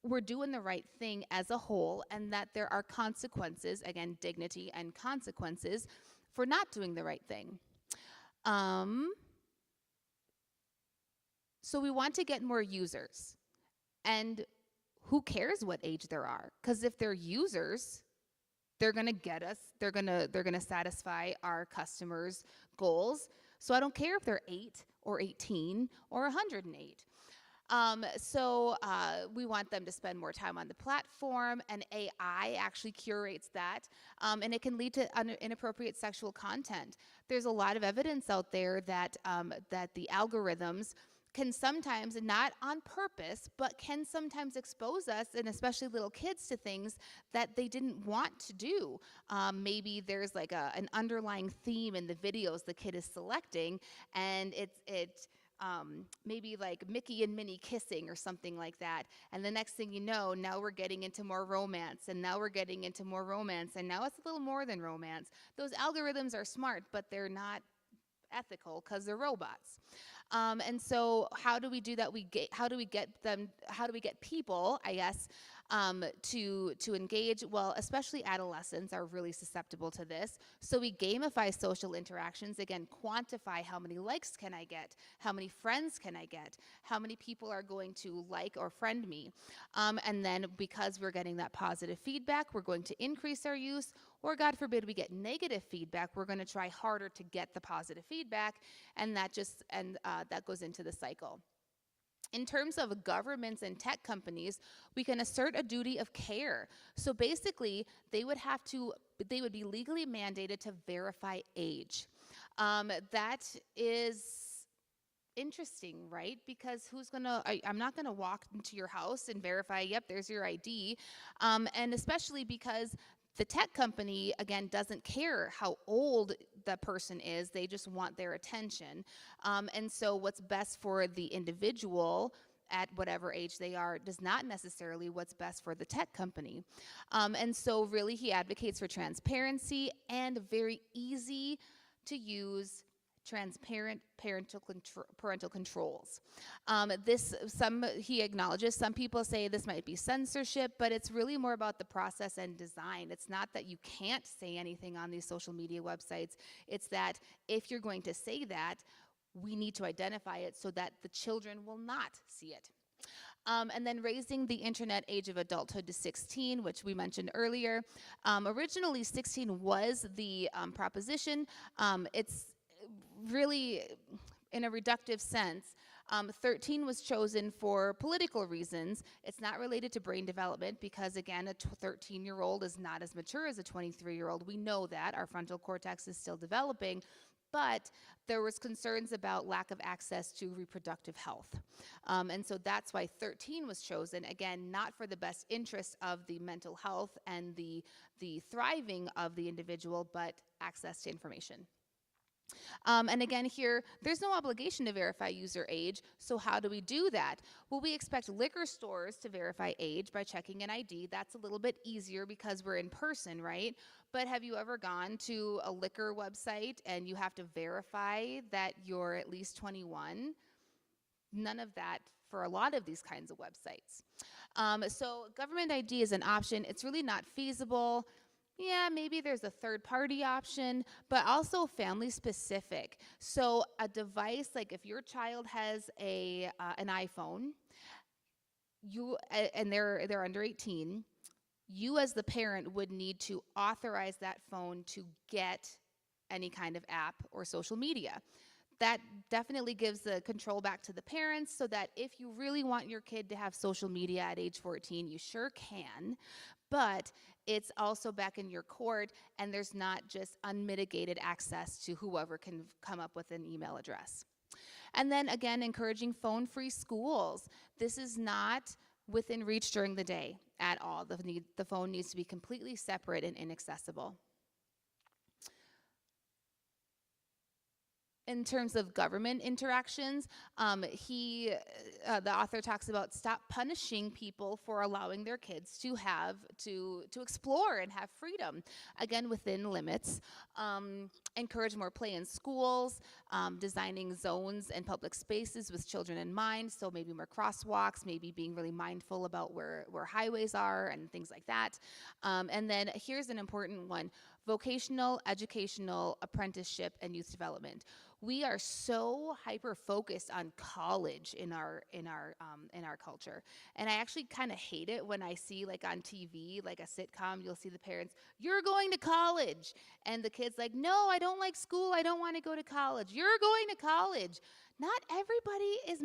Speaker 3: we're doing the right thing as a whole and that there are consequences, again, dignity and consequences for not doing the right thing. So we want to get more users. And who cares what age there are? Because if they're users, they're going to get us. They're going to satisfy our customers' goals. So I don't care if they're 8 or 18 or 108. So we want them to spend more time on the platform, and AI actually curates that, and it can lead to inappropriate sexual content. There's a lot of evidence out there that that the algorithms can sometimes, not on purpose, but can sometimes expose us, and especially little kids, to things that they didn't want to do. Maybe there's like an underlying theme in the videos the kid is selecting, and maybe like Mickey and Minnie kissing or something like that. And the next thing you know, now we're getting into more romance, and now we're getting into more romance, and now it's a little more than romance. Those algorithms are smart, but they're not ethical because they're robots. And so how do we do that? How do we get people, I guess, to engage? Well, especially adolescents are really susceptible to this. So we gamify social interactions. Again, quantify how many likes can I get? How many friends can I get? How many people are going to like or friend me? And then because we're getting that positive feedback, we're going to increase our use. Or God forbid we get negative feedback, we're going to try harder to get the positive feedback, and that goes into the cycle. In terms of governments and tech companies, we can assert a duty of care. So basically, they would be legally mandated to verify age. That is interesting, right? Because I'm not gonna walk into your house and verify, yep, there's your ID. And especially because the tech company, again, doesn't care how old the person is. They just want their attention. And so what's best for the individual at whatever age they are does not necessarily what's best for the tech company. And so really he advocates for transparency and very easy to use transparent parental controls. He acknowledges some people say this might be censorship, but it's really more about the process and design. It's not that you can't say anything on these social media websites. It's that if you're going to say that, we need to identify it so that the children will not see it. And then raising the internet age of adulthood to 16, which we mentioned earlier. Originally, 16 was the proposition. It's really, in a reductive sense, 13 was chosen for political reasons. It's not related to brain development because, again, a 13-year-old is not as mature as a 23-year-old. We know that. Our frontal cortex is still developing. But there was concerns about lack of access to reproductive health. And so that's why 13 was chosen, again, not for the best interest of the mental health and the thriving of the individual, but access to information. And again here, there's no obligation to verify user age, so how do we do that? Well, we expect liquor stores to verify age by checking an ID. That's a little bit easier because we're in person, right? But have you ever gone to a liquor website and you have to verify that you're at least 21? None of that for a lot of these kinds of websites. So government ID is an option. It's really not feasible. Yeah, maybe there's a third-party option, but also family-specific. So a device, like if your child has an iPhone, and they're under 18, you as the parent would need to authorize that phone to get any kind of app or social media. That definitely gives the control back to the parents so that if you really want your kid to have social media at age 14, you sure can. But it's also back in your court, and there's not just unmitigated access to whoever can come up with an email address. And then again, encouraging phone-free schools. This is not within reach during the day at all. The phone needs to be completely separate and inaccessible. In terms of government interactions, the author talks about stop punishing people for allowing their kids to explore and have freedom, again within limits. Encourage more play in schools, designing zones and public spaces with children in mind, so maybe more crosswalks, maybe being really mindful about where highways are and things like that. And then here's an important one: vocational, educational, apprenticeship, and youth development. We are so hyper-focused on college in our culture, and I actually kind of hate it when I see, like on TV, like a sitcom, you'll see the parents, "You're going to college," and the kid's like, "No, I don't like school. I don't want to go to college." You're going to college. Not everybody is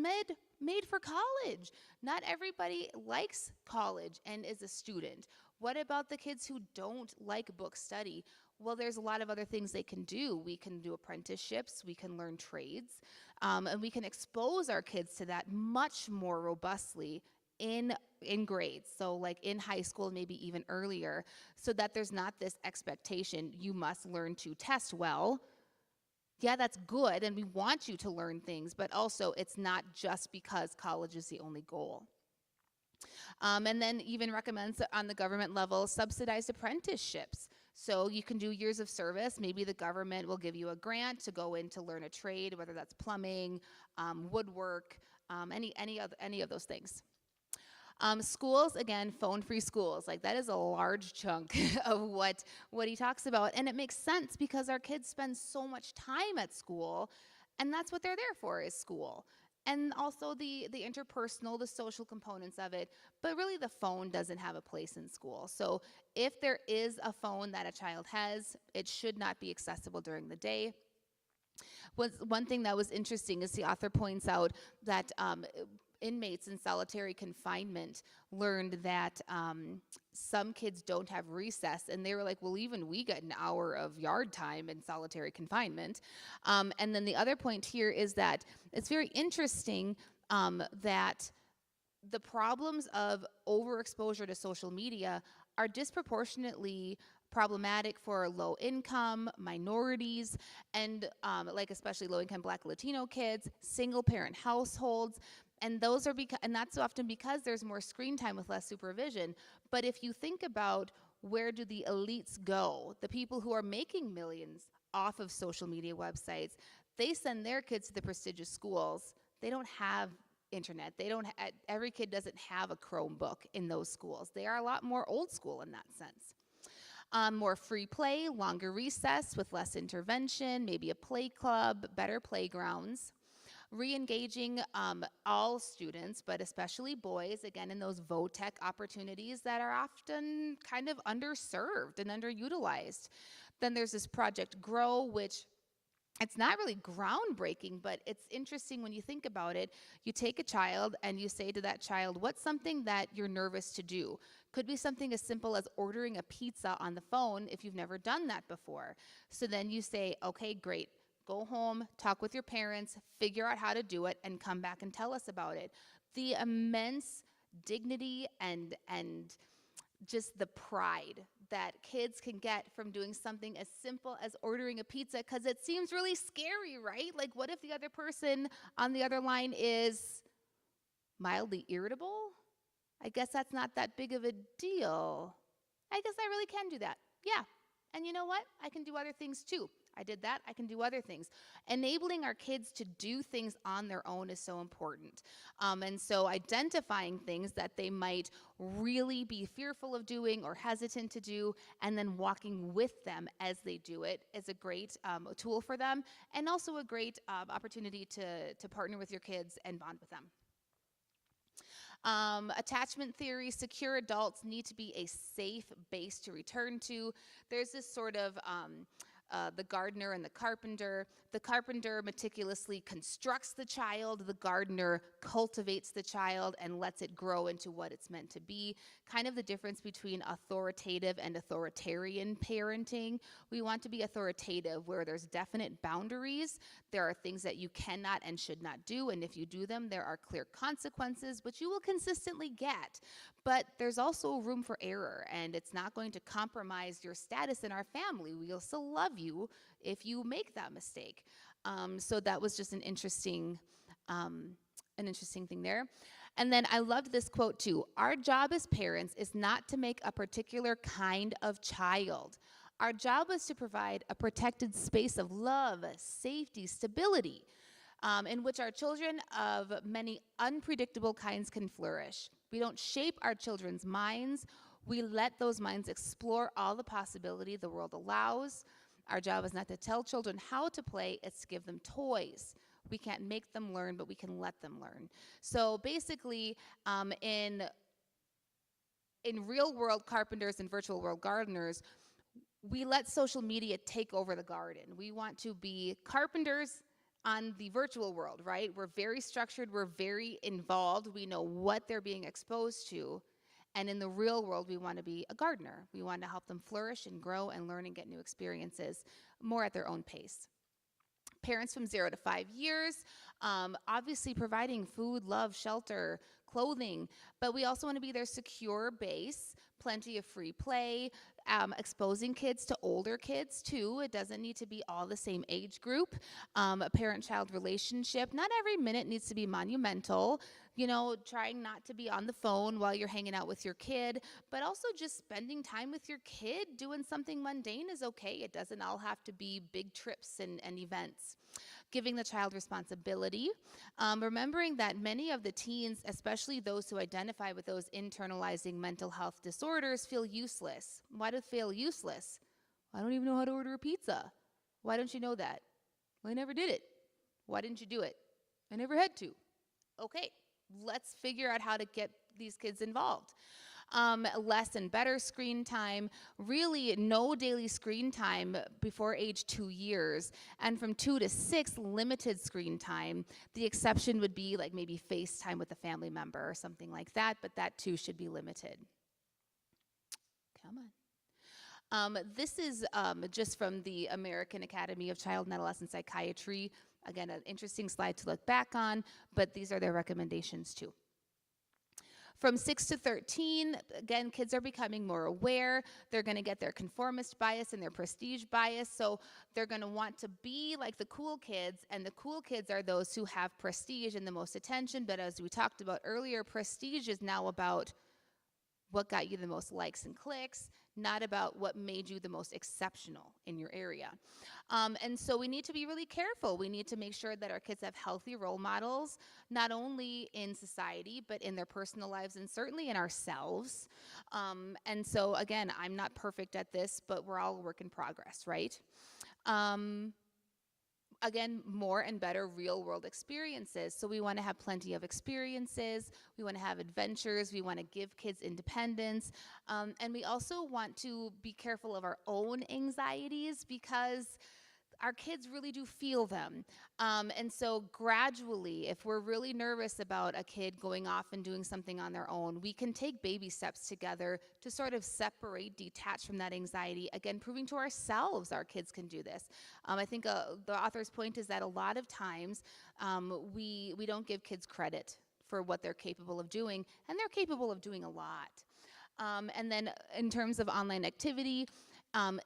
Speaker 3: made for college. Not everybody likes college and is a student. What about the kids who don't like book study? Well, there's a lot of other things they can do. We can do apprenticeships, we can learn trades, and we can expose our kids to that much more robustly in grades, so like in high school, maybe even earlier, so that there's not this expectation, you must learn to test well. Yeah, that's good, and we want you to learn things, but also it's not just because college is the only goal. And then even recommends on the government level subsidized apprenticeships. So you can do years of service. Maybe the government will give you a grant to go in to learn a trade, whether that's plumbing, woodwork, any of those things. Schools, again, phone-free schools. Like, that is a large chunk of what he talks about. And it makes sense because our kids spend so much time at school, and that's what they're there for, is school. And also the interpersonal, the social components of it. But really, the phone doesn't have a place in school. So if there is a phone that a child has, it should not be accessible during the day. One thing that was interesting is the author points out that inmates in solitary confinement learned that some kids don't have recess, and they were like, well, even we get an hour of yard time in solitary confinement. And then the other point here is that it's very interesting that the problems of overexposure to social media are disproportionately problematic for low income, minorities, and like especially low income Black Latino kids, single parent households. And those are and that's often because there's more screen time with less supervision. But if you think about where do the elites go, the people who are making millions off of social media websites, they send their kids to the prestigious schools. They don't have internet. Every kid doesn't have a Chromebook in those schools. They are a lot more old school in that sense. More free play, longer recess with less intervention, maybe a play club, better playgrounds. Re-engaging all students, but especially boys, again, in those VOTEC opportunities that are often kind of underserved and underutilized. Then there's this Project Grow, which it's not really groundbreaking, but it's interesting when you think about it. You take a child and you say to that child, what's something that you're nervous to do? Could be something as simple as ordering a pizza on the phone if you've never done that before. So then you say, okay, great. Go home, talk with your parents, figure out how to do it, and come back and tell us about it. The immense dignity and just the pride that kids can get from doing something as simple as ordering a pizza, because it seems really scary, right? Like, what if the other person on the other line is mildly irritable? I guess that's not that big of a deal. I guess I really can do that. Yeah. And you know what? I can do other things too. I did that, I can do other things. Enabling our kids to do things on their own is so important. And so identifying things that they might really be fearful of doing or hesitant to do, and then walking with them as they do it is a great tool for them, and also a great opportunity to partner with your kids and bond with them. Attachment theory, secure adults need to be a safe base to return to. There's this sort of the gardener and the carpenter. The carpenter meticulously constructs the child. The gardener cultivates the child and lets it grow into what it's meant to be. Kind of the difference between authoritative and authoritarian parenting. We want to be authoritative where there's definite boundaries. There are things that you cannot and should not do, and if you do them, there are clear consequences, which you will consistently get. But there's also room for error, and it's not going to compromise your status in our family. We'll still love you if you make that mistake. So that was just an interesting thing there. And then I loved this quote too. Our job as parents is not to make a particular kind of child. Our job is to provide a protected space of love, safety, stability, in which our children of many unpredictable kinds can flourish. We don't shape our children's minds. We let those minds explore all the possibility the world allows. Our job is not to tell children how to play, it's to give them toys. We can't make them learn, but we can let them learn. So basically, in real world carpenters and virtual world gardeners, we let social media take over the garden. We want to be carpenters on the virtual world, right? We're very structured, we're very involved, we know what they're being exposed to, And in the real world, we want to be a gardener. We want to help them flourish and grow and learn and get new experiences more at their own pace. Parents from 0 to 5 years, obviously providing food, love, shelter, clothing, but we also want to be their secure base, plenty of free play, exposing kids to older kids too. It doesn't need to be all the same age group. A parent-child relationship, not every minute needs to be monumental. You know, trying not to be on the phone while you're hanging out with your kid, but also just spending time with your kid, doing something mundane is okay. It doesn't all have to be big trips and events. Giving the child responsibility, remembering that many of the teens, especially those who identify with those internalizing mental health disorders, feel useless. Why do they feel useless? I don't even know how to order a pizza. Why don't you know that? Well, I never did it. Why didn't you do it? I never had to. Okay, let's figure out how to get these kids involved. Less and better screen time, really no daily screen time before age 2 years, and from 2 to 6, limited screen time. The exception would be like maybe FaceTime with a family member or something like that, but that too should be limited. Come on. This is just from the American Academy of Child and Adolescent Psychiatry. Again, an interesting slide to look back on, but these are their recommendations too. From 6 to 13, again, kids are becoming more aware. They're going to get their conformist bias and their prestige bias, so they're going to want to be like the cool kids, and the cool kids are those who have prestige and the most attention, but as we talked about earlier, prestige is now about what got you the most likes and clicks, not about what made you the most exceptional in your area. And so we need to be really careful. We need to make sure that our kids have healthy role models, not only in society, but in their personal lives and certainly in ourselves. And so again, I'm not perfect at this, but we're all a work in progress, right? Again, more and better real world experiences. So we want to have plenty of experiences, we want to have adventures, we want to give kids independence, and we also want to be careful of our own anxieties because our kids really do feel them. And so gradually, if we're really nervous about a kid going off and doing something on their own, we can take baby steps together to sort of separate, detach from that anxiety, again, proving to ourselves our kids can do this. I think the author's point is that a lot of times we don't give kids credit for what they're capable of doing, and they're capable of doing a lot. And then in terms of online activity,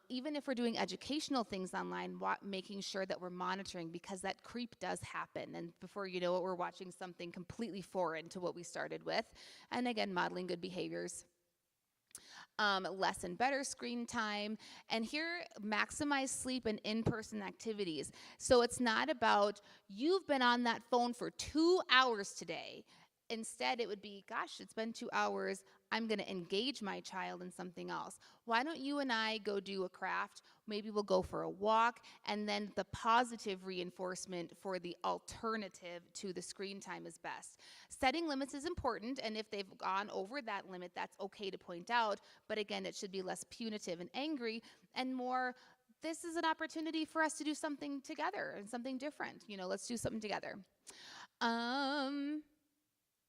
Speaker 3: even if we're doing educational things online, making sure that we're monitoring, because that creep does happen. And before you know it, we're watching something completely foreign to what we started with. And again, modeling good behaviors. Less and better screen time. And here, maximize sleep and in-person activities. So it's not about, you've been on that phone for 2 hours today. Instead, it would be, gosh, it's been 2 hours. I'm going to engage my child in something else. Why don't you and I go do a craft? Maybe we'll go for a walk, and then the positive reinforcement for the alternative to the screen time is best. Setting limits is important, and if they've gone over that limit, that's okay to point out, but again, it should be less punitive and angry, and more, this is an opportunity for us to do something together and something different. You know, let's do something together.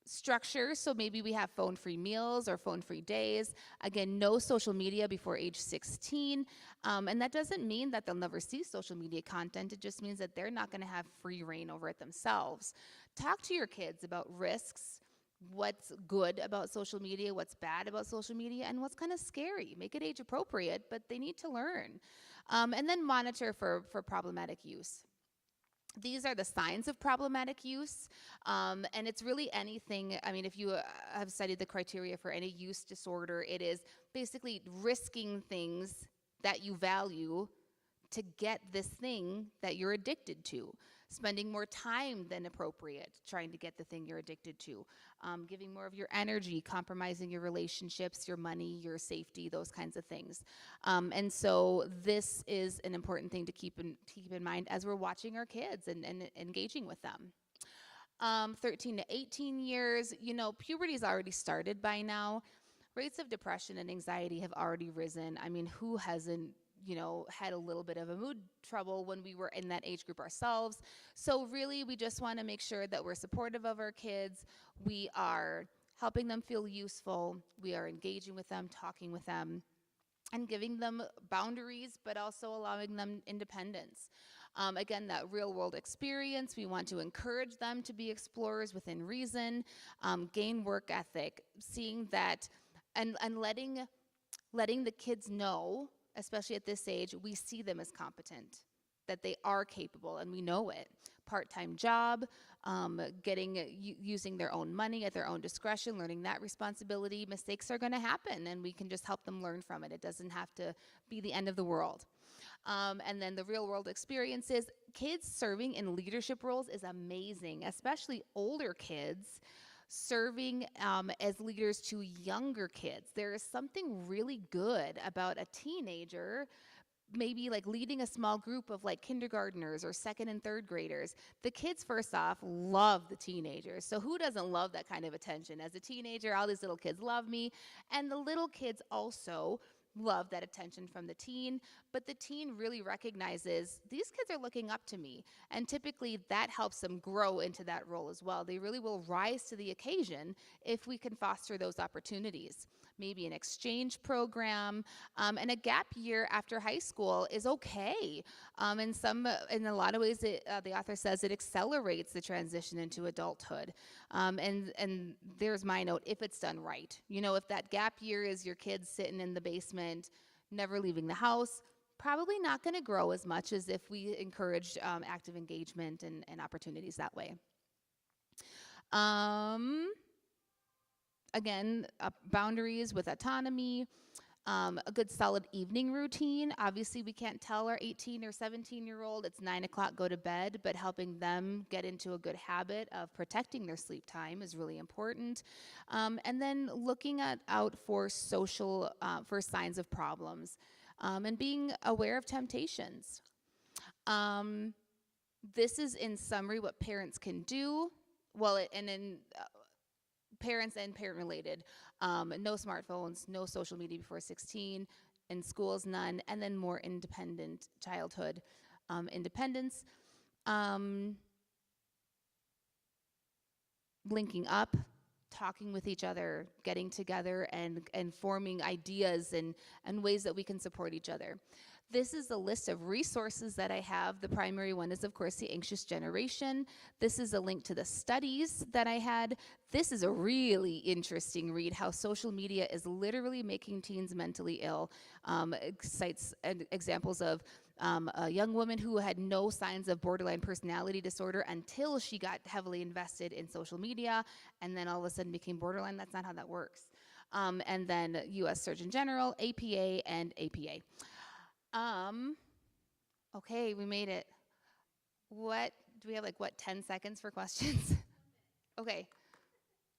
Speaker 3: Structure, so maybe we have phone-free meals or phone-free days. Again, no social media before age 16. And that doesn't mean that they'll never see social media content. It just means that they're not going to have free reign over it themselves. Talk to your kids about risks, what's good about social media, what's bad about social media, and what's kind of scary. Make it age appropriate, but they need to learn. And then monitor for problematic use. These are the signs of problematic use, and it's really anything. I mean, if you have studied the criteria for any use disorder, it is basically risking things that you value to get this thing that you're addicted to. Spending more time than appropriate trying to get the thing you're addicted to. Giving more of your energy, compromising your relationships, your money, your safety, those kinds of things. And so this is an important thing to keep in mind as we're watching our kids and engaging with them. 13 to 18 years, you know, puberty's already started by now. Rates of depression and anxiety have already risen. I mean, who hasn't, you know, had a little bit of a mood trouble when we were in that age group ourselves. So really, we just want to make sure that we're supportive of our kids. We are helping them feel useful. We are engaging with them, talking with them, and giving them boundaries, but also allowing them independence. Again, that real world experience, we want to encourage them to be explorers within reason, gain work ethic, seeing that, and letting the kids know, especially at this age, we see them as competent, that they are capable, and we know it. Part-time job, using their own money at their own discretion, learning that responsibility. Mistakes are gonna happen, and we can just help them learn from it. It doesn't have to be the end of the world. And then the real world experiences, kids serving in leadership roles is amazing, especially older kids serving as leaders to younger kids. There is something really good about a teenager maybe like leading a small group of like kindergartners or second and third graders. The kids, first off, love the teenagers. So who doesn't love that kind of attention? As a teenager, all these little kids love me. And the little kids also love that attention from the teen, but the teen really recognizes these kids are looking up to me, and typically that helps them grow into that role as well. They really will rise to the occasion if we can foster those opportunities. Maybe an exchange program, and a gap year after high school is okay. In a lot of ways, the author says it accelerates the transition into adulthood. And there's my note, if it's done right. You know, if that gap year is your kids sitting in the basement, never leaving the house, probably not gonna grow as much as if we encouraged active engagement and opportunities that way. Again, boundaries with autonomy, a good solid evening routine. Obviously, we can't tell our 18 or 17-year-old it's 9 o'clock, go to bed, but helping them get into a good habit of protecting their sleep time is really important. And then looking out for for signs of problems, and being aware of temptations. This is in summary what parents can do. Well, parents and parent-related, no smartphones, no social media before 16, in schools, none, and then more independent childhood independence. Linking up, talking with each other, getting together and forming ideas and ways that we can support each other. This is a list of resources that I have. The primary one is, of course, The Anxious Generation. This is a link to the studies that I had. This is a really interesting read, how social media is literally making teens mentally ill. It cites examples of a young woman who had no signs of borderline personality disorder until she got heavily invested in social media, and then all of a sudden became borderline. That's not how that works. And then US Surgeon General, APA, and APA. Okay, we made it. Do we have 10 seconds for questions? Okay.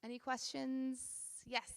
Speaker 3: Any questions? Yes.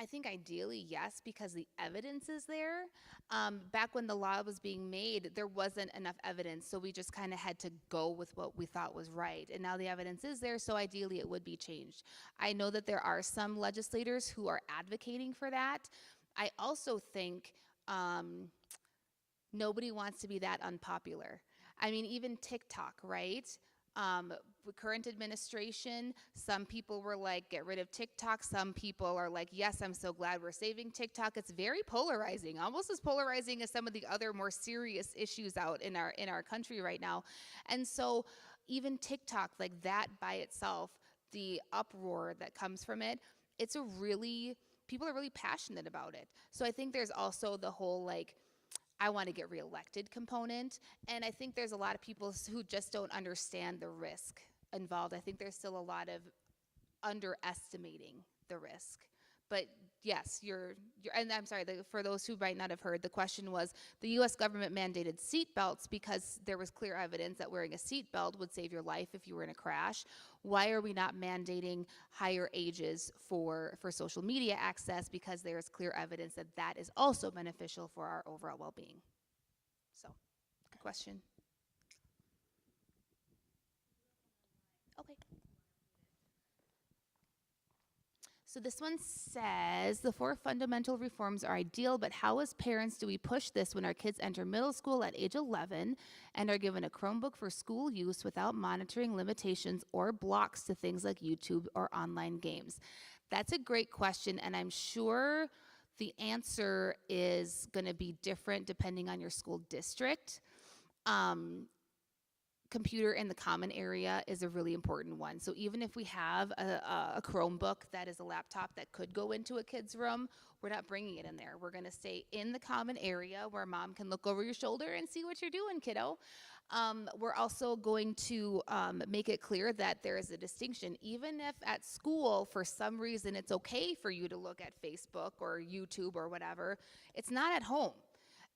Speaker 3: I think ideally, yes, because the evidence is there. Back when the law was being made, there wasn't enough evidence, so we just kind of had to go with what we thought was right. And now the evidence is there, so ideally it would be changed. I know that there are some legislators who are advocating for that. I also think nobody wants to be that unpopular. I mean, even TikTok, right? Current administration, some people were like, get rid of TikTok. Some people are like, yes, I'm so glad we're saving TikTok. It's very polarizing, almost as polarizing as some of the other more serious issues out in our country right now. And so even TikTok, like that by itself, the uproar that comes from it, people are really passionate about it. So I think there's also the whole I want to get reelected component. And I think there's a lot of people who just don't understand the risk involved. I think there's still a lot of underestimating the risk. but yes, and I'm sorry, for those who might not have heard, the question was, the U.S. government mandated seat belts because there was clear evidence that wearing a seat belt would save your life if you were in a crash. Why are we not mandating higher ages for social media access? Because there is clear evidence that that is also beneficial for our overall well-being. So, good question. Okay. So this one says, the 4 fundamental reforms are ideal, but how as parents do we push this when our kids enter middle school at age 11 and are given a Chromebook for school use without monitoring limitations or blocks to things like YouTube or online games? That's a great question, and I'm sure the answer is going to be different depending on your school district. Computer in the common area is a really important one. So even if we have a Chromebook that is a laptop that could go into a kid's room, we're not bringing it in there. We're gonna stay in the common area where mom can look over your shoulder and see what you're doing, kiddo. We're also going to make it clear that there is a distinction. Even if at school, for some reason, it's okay for you to look at Facebook or YouTube or whatever, it's not at home.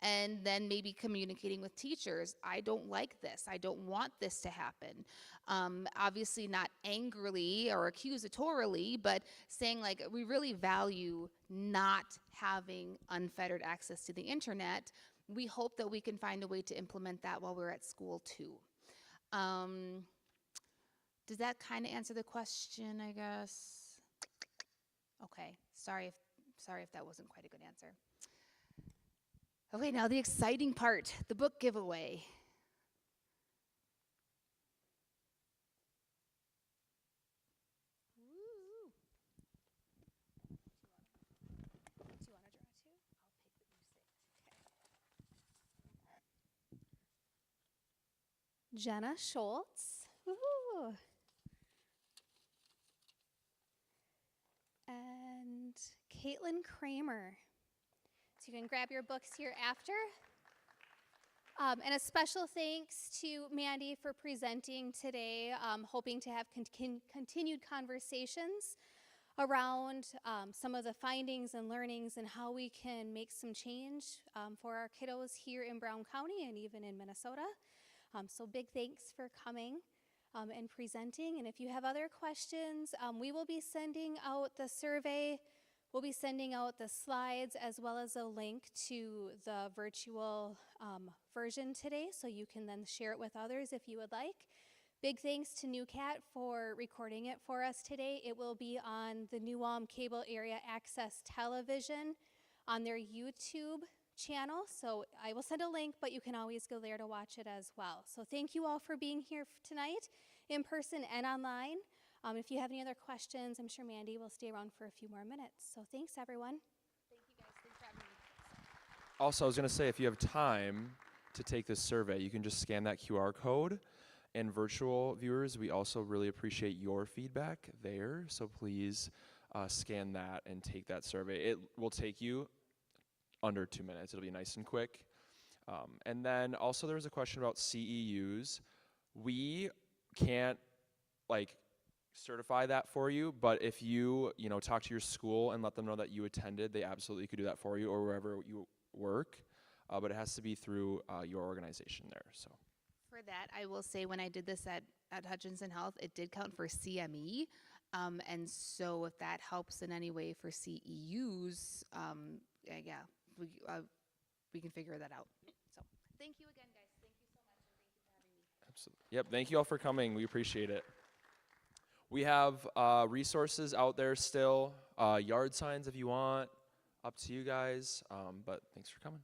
Speaker 3: And then maybe communicating with teachers, I don't like this, I don't want this to happen. Obviously not angrily or accusatorily, but saying like, we really value not having unfettered access to the internet. We hope that we can find a way to implement that while we're at school too. Does that kind of answer the question, I guess? Okay, sorry if that wasn't quite a good answer. Okay, now the exciting part, the book giveaway. Woo. Do you want to draw too? I'll pick the music. Okay.
Speaker 1: Jenna Schultz. Woo-hoo. And Caitlin Kramer. So you can grab your books here after. And a special thanks to Mandy for presenting today, hoping to have continued conversations around some of the findings and learnings and how we can make some change for our kiddos here in Brown County and even in Minnesota. So big thanks for coming and presenting. And if you have other questions, we will be sending out the survey. We'll be sending out the slides as well as a link to the virtual version today, so you can then share it with others if you would like. Big thanks to NewCat for recording it for us today. It will be on the New Ulm Cable Area Access Television on their YouTube channel. So I will send a link, but you can always go there to watch it as well. So thank you all for being here tonight, in person and online. If you have any other questions, I'm sure Mandy will stay around for a few more minutes. So thanks, everyone.
Speaker 3: Thank you guys, thanks for having me.
Speaker 2: Also, I was going to say, if you have time to take this survey, you can just scan that QR code. And virtual viewers, we also really appreciate your feedback there. So please scan that and take that survey. It will take you under 2 minutes. It'll be nice and quick. And then also there was a question about CEUs. We can't certify that for you, but if you talk to your school and let them know that you attended, they absolutely could do that for you, or wherever you work. But it has to be through your organization there. So
Speaker 3: For that, I will say when I did this at Hutchinson Health, it did count for CME. And so if that helps in any way for CEUs, yeah, we can figure that out. So thank you again, guys. Thank you so much, and thank you for having me.
Speaker 2: absolutely. Yep. Thank you all for coming. We appreciate it. We have resources out there still, yard signs if you want, up to you guys. But thanks for coming.